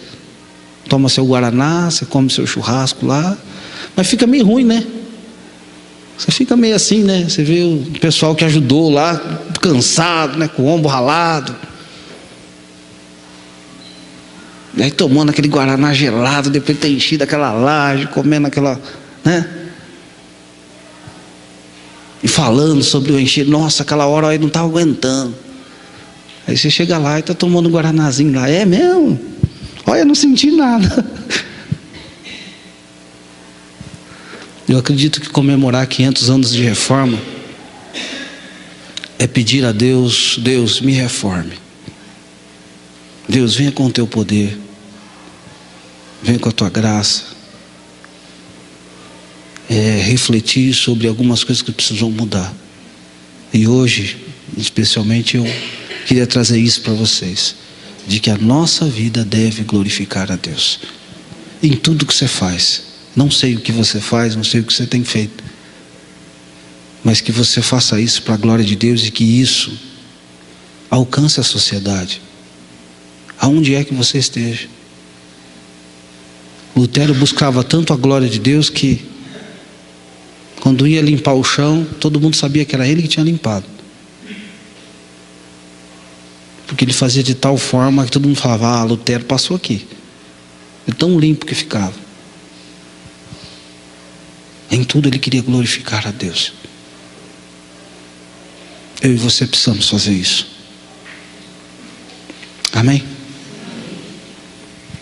toma seu guaraná, você come seu churrasco lá, mas fica meio ruim, né? Você fica meio assim, né? Você vê o pessoal que ajudou lá, cansado, né? Com o ombro ralado. E aí tomando aquele guaraná gelado, depois de ter enchido aquela laje, comendo aquela, né? E falando sobre o encher, nossa, aquela hora aí não estava aguentando. Aí você chega lá e está tomando um guaranazinho lá. É mesmo? Olha, não senti nada. Eu acredito que comemorar 500 anos de reforma é pedir a Deus: Deus, me reforme. Deus, venha com o teu poder. Venha com a tua graça. Refletir sobre algumas coisas que precisam mudar. E hoje, especialmente, eu queria trazer isso para vocês, de que a nossa vida deve glorificar a Deus em tudo que você faz. Não sei o que você faz, não sei o que você tem feito, mas que você faça isso para a glória de Deus e que isso alcance a sociedade, aonde é que você esteja. Lutero buscava tanto a glória de Deus que quando ia limpar o chão, todo mundo sabia que era ele que tinha limpado. Porque ele fazia de tal forma que todo mundo falava: ah, Lutero passou aqui. É tão limpo que ficava. Em tudo ele queria glorificar a Deus. Eu e você precisamos fazer isso. Amém?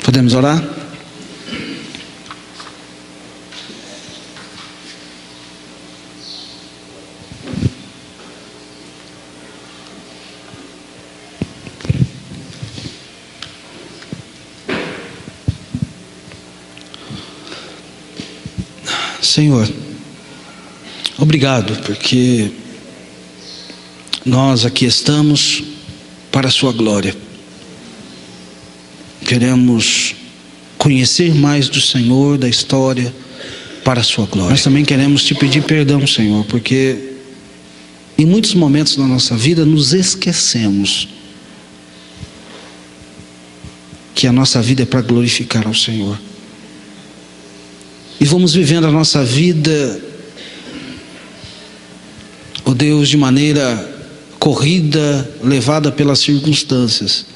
Podemos orar? Senhor, obrigado, porque nós aqui estamos para a sua glória. Queremos conhecer mais do Senhor, da história, para a sua glória. Mas também queremos te pedir perdão, Senhor, porque em muitos momentos da nossa vida nos esquecemos que a nossa vida é para glorificar ao Senhor. E vamos vivendo a nossa vida, ó Deus, de maneira corrida, levada pelas circunstâncias.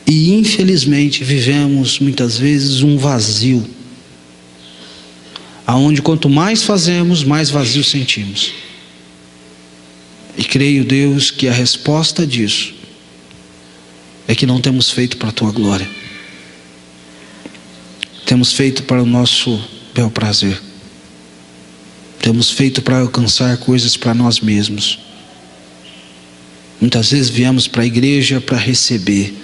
E infelizmente vivemos muitas vezes um vazio, aonde quanto mais fazemos, mais vazio sentimos. E creio, Deus, que a resposta disso é que não temos feito para a tua glória. Temos feito para o nosso bel prazer. Temos feito para alcançar coisas para nós mesmos. Muitas vezes viemos para a igreja para receber.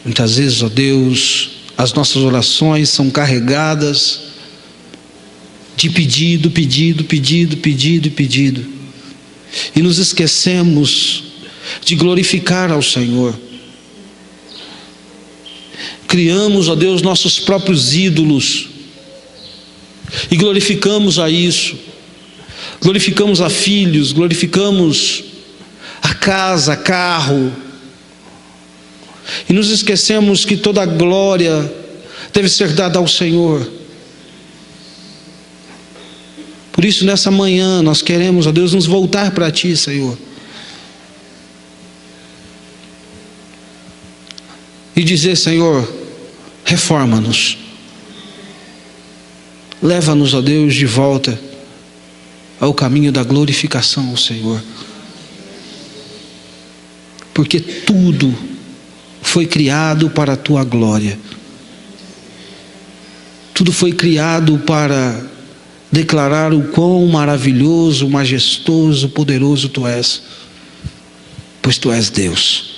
Muitas vezes, ó Deus, as nossas orações são carregadas de pedido, pedido, pedido, pedido, pedido. E nos esquecemos de glorificar ao Senhor. Criamos, ó Deus, nossos próprios ídolos e glorificamos a isso. glorificamos a filhos, glorificamos a casa, carro, e nos esquecemos que toda a glória deve ser dada ao Senhor. Por isso, nessa manhã, nós queremos, ó Deus, nos voltar para Ti, Senhor, e dizer: Senhor, reforma-nos, leva-nos, ó Deus, de volta ao caminho da glorificação ao Senhor, porque tudo foi criado para a Tua glória, tudo foi criado para declarar o quão maravilhoso, majestoso, poderoso Tu és, pois Tu és Deus.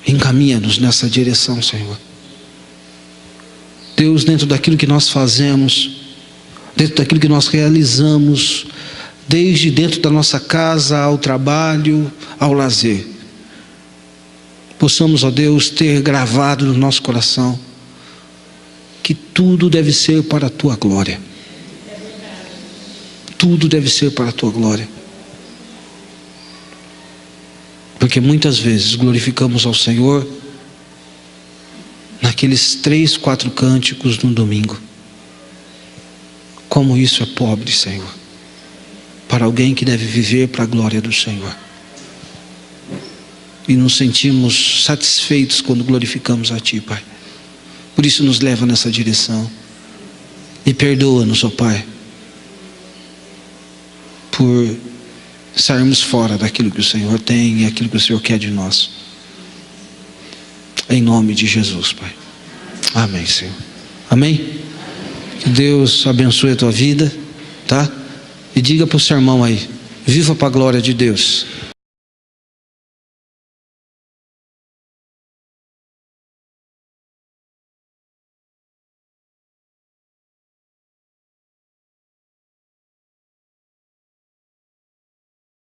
Encaminha-nos nessa direção, Senhor. Deus, dentro daquilo que nós fazemos, dentro daquilo que nós realizamos, desde dentro da nossa casa ao trabalho, ao lazer, possamos, ó Deus, ter gravado no nosso coração que tudo deve ser para a Tua glória. Tudo deve ser para a Tua glória. Porque muitas vezes glorificamos ao Senhor naqueles 3, 4 cânticos no domingo. Como isso é pobre, Senhor, para alguém que deve viver para a glória do Senhor. E nos sentimos satisfeitos quando glorificamos a Ti, Pai. Por isso nos leva nessa direção. E perdoa-nos, ó Pai, por sairmos fora daquilo que o Senhor tem e aquilo que o Senhor quer de nós. Em nome de Jesus, Pai. Amém, Senhor. Amém? Que Deus abençoe a tua vida, tá? E diga para o seu irmão aí: viva para a glória de Deus.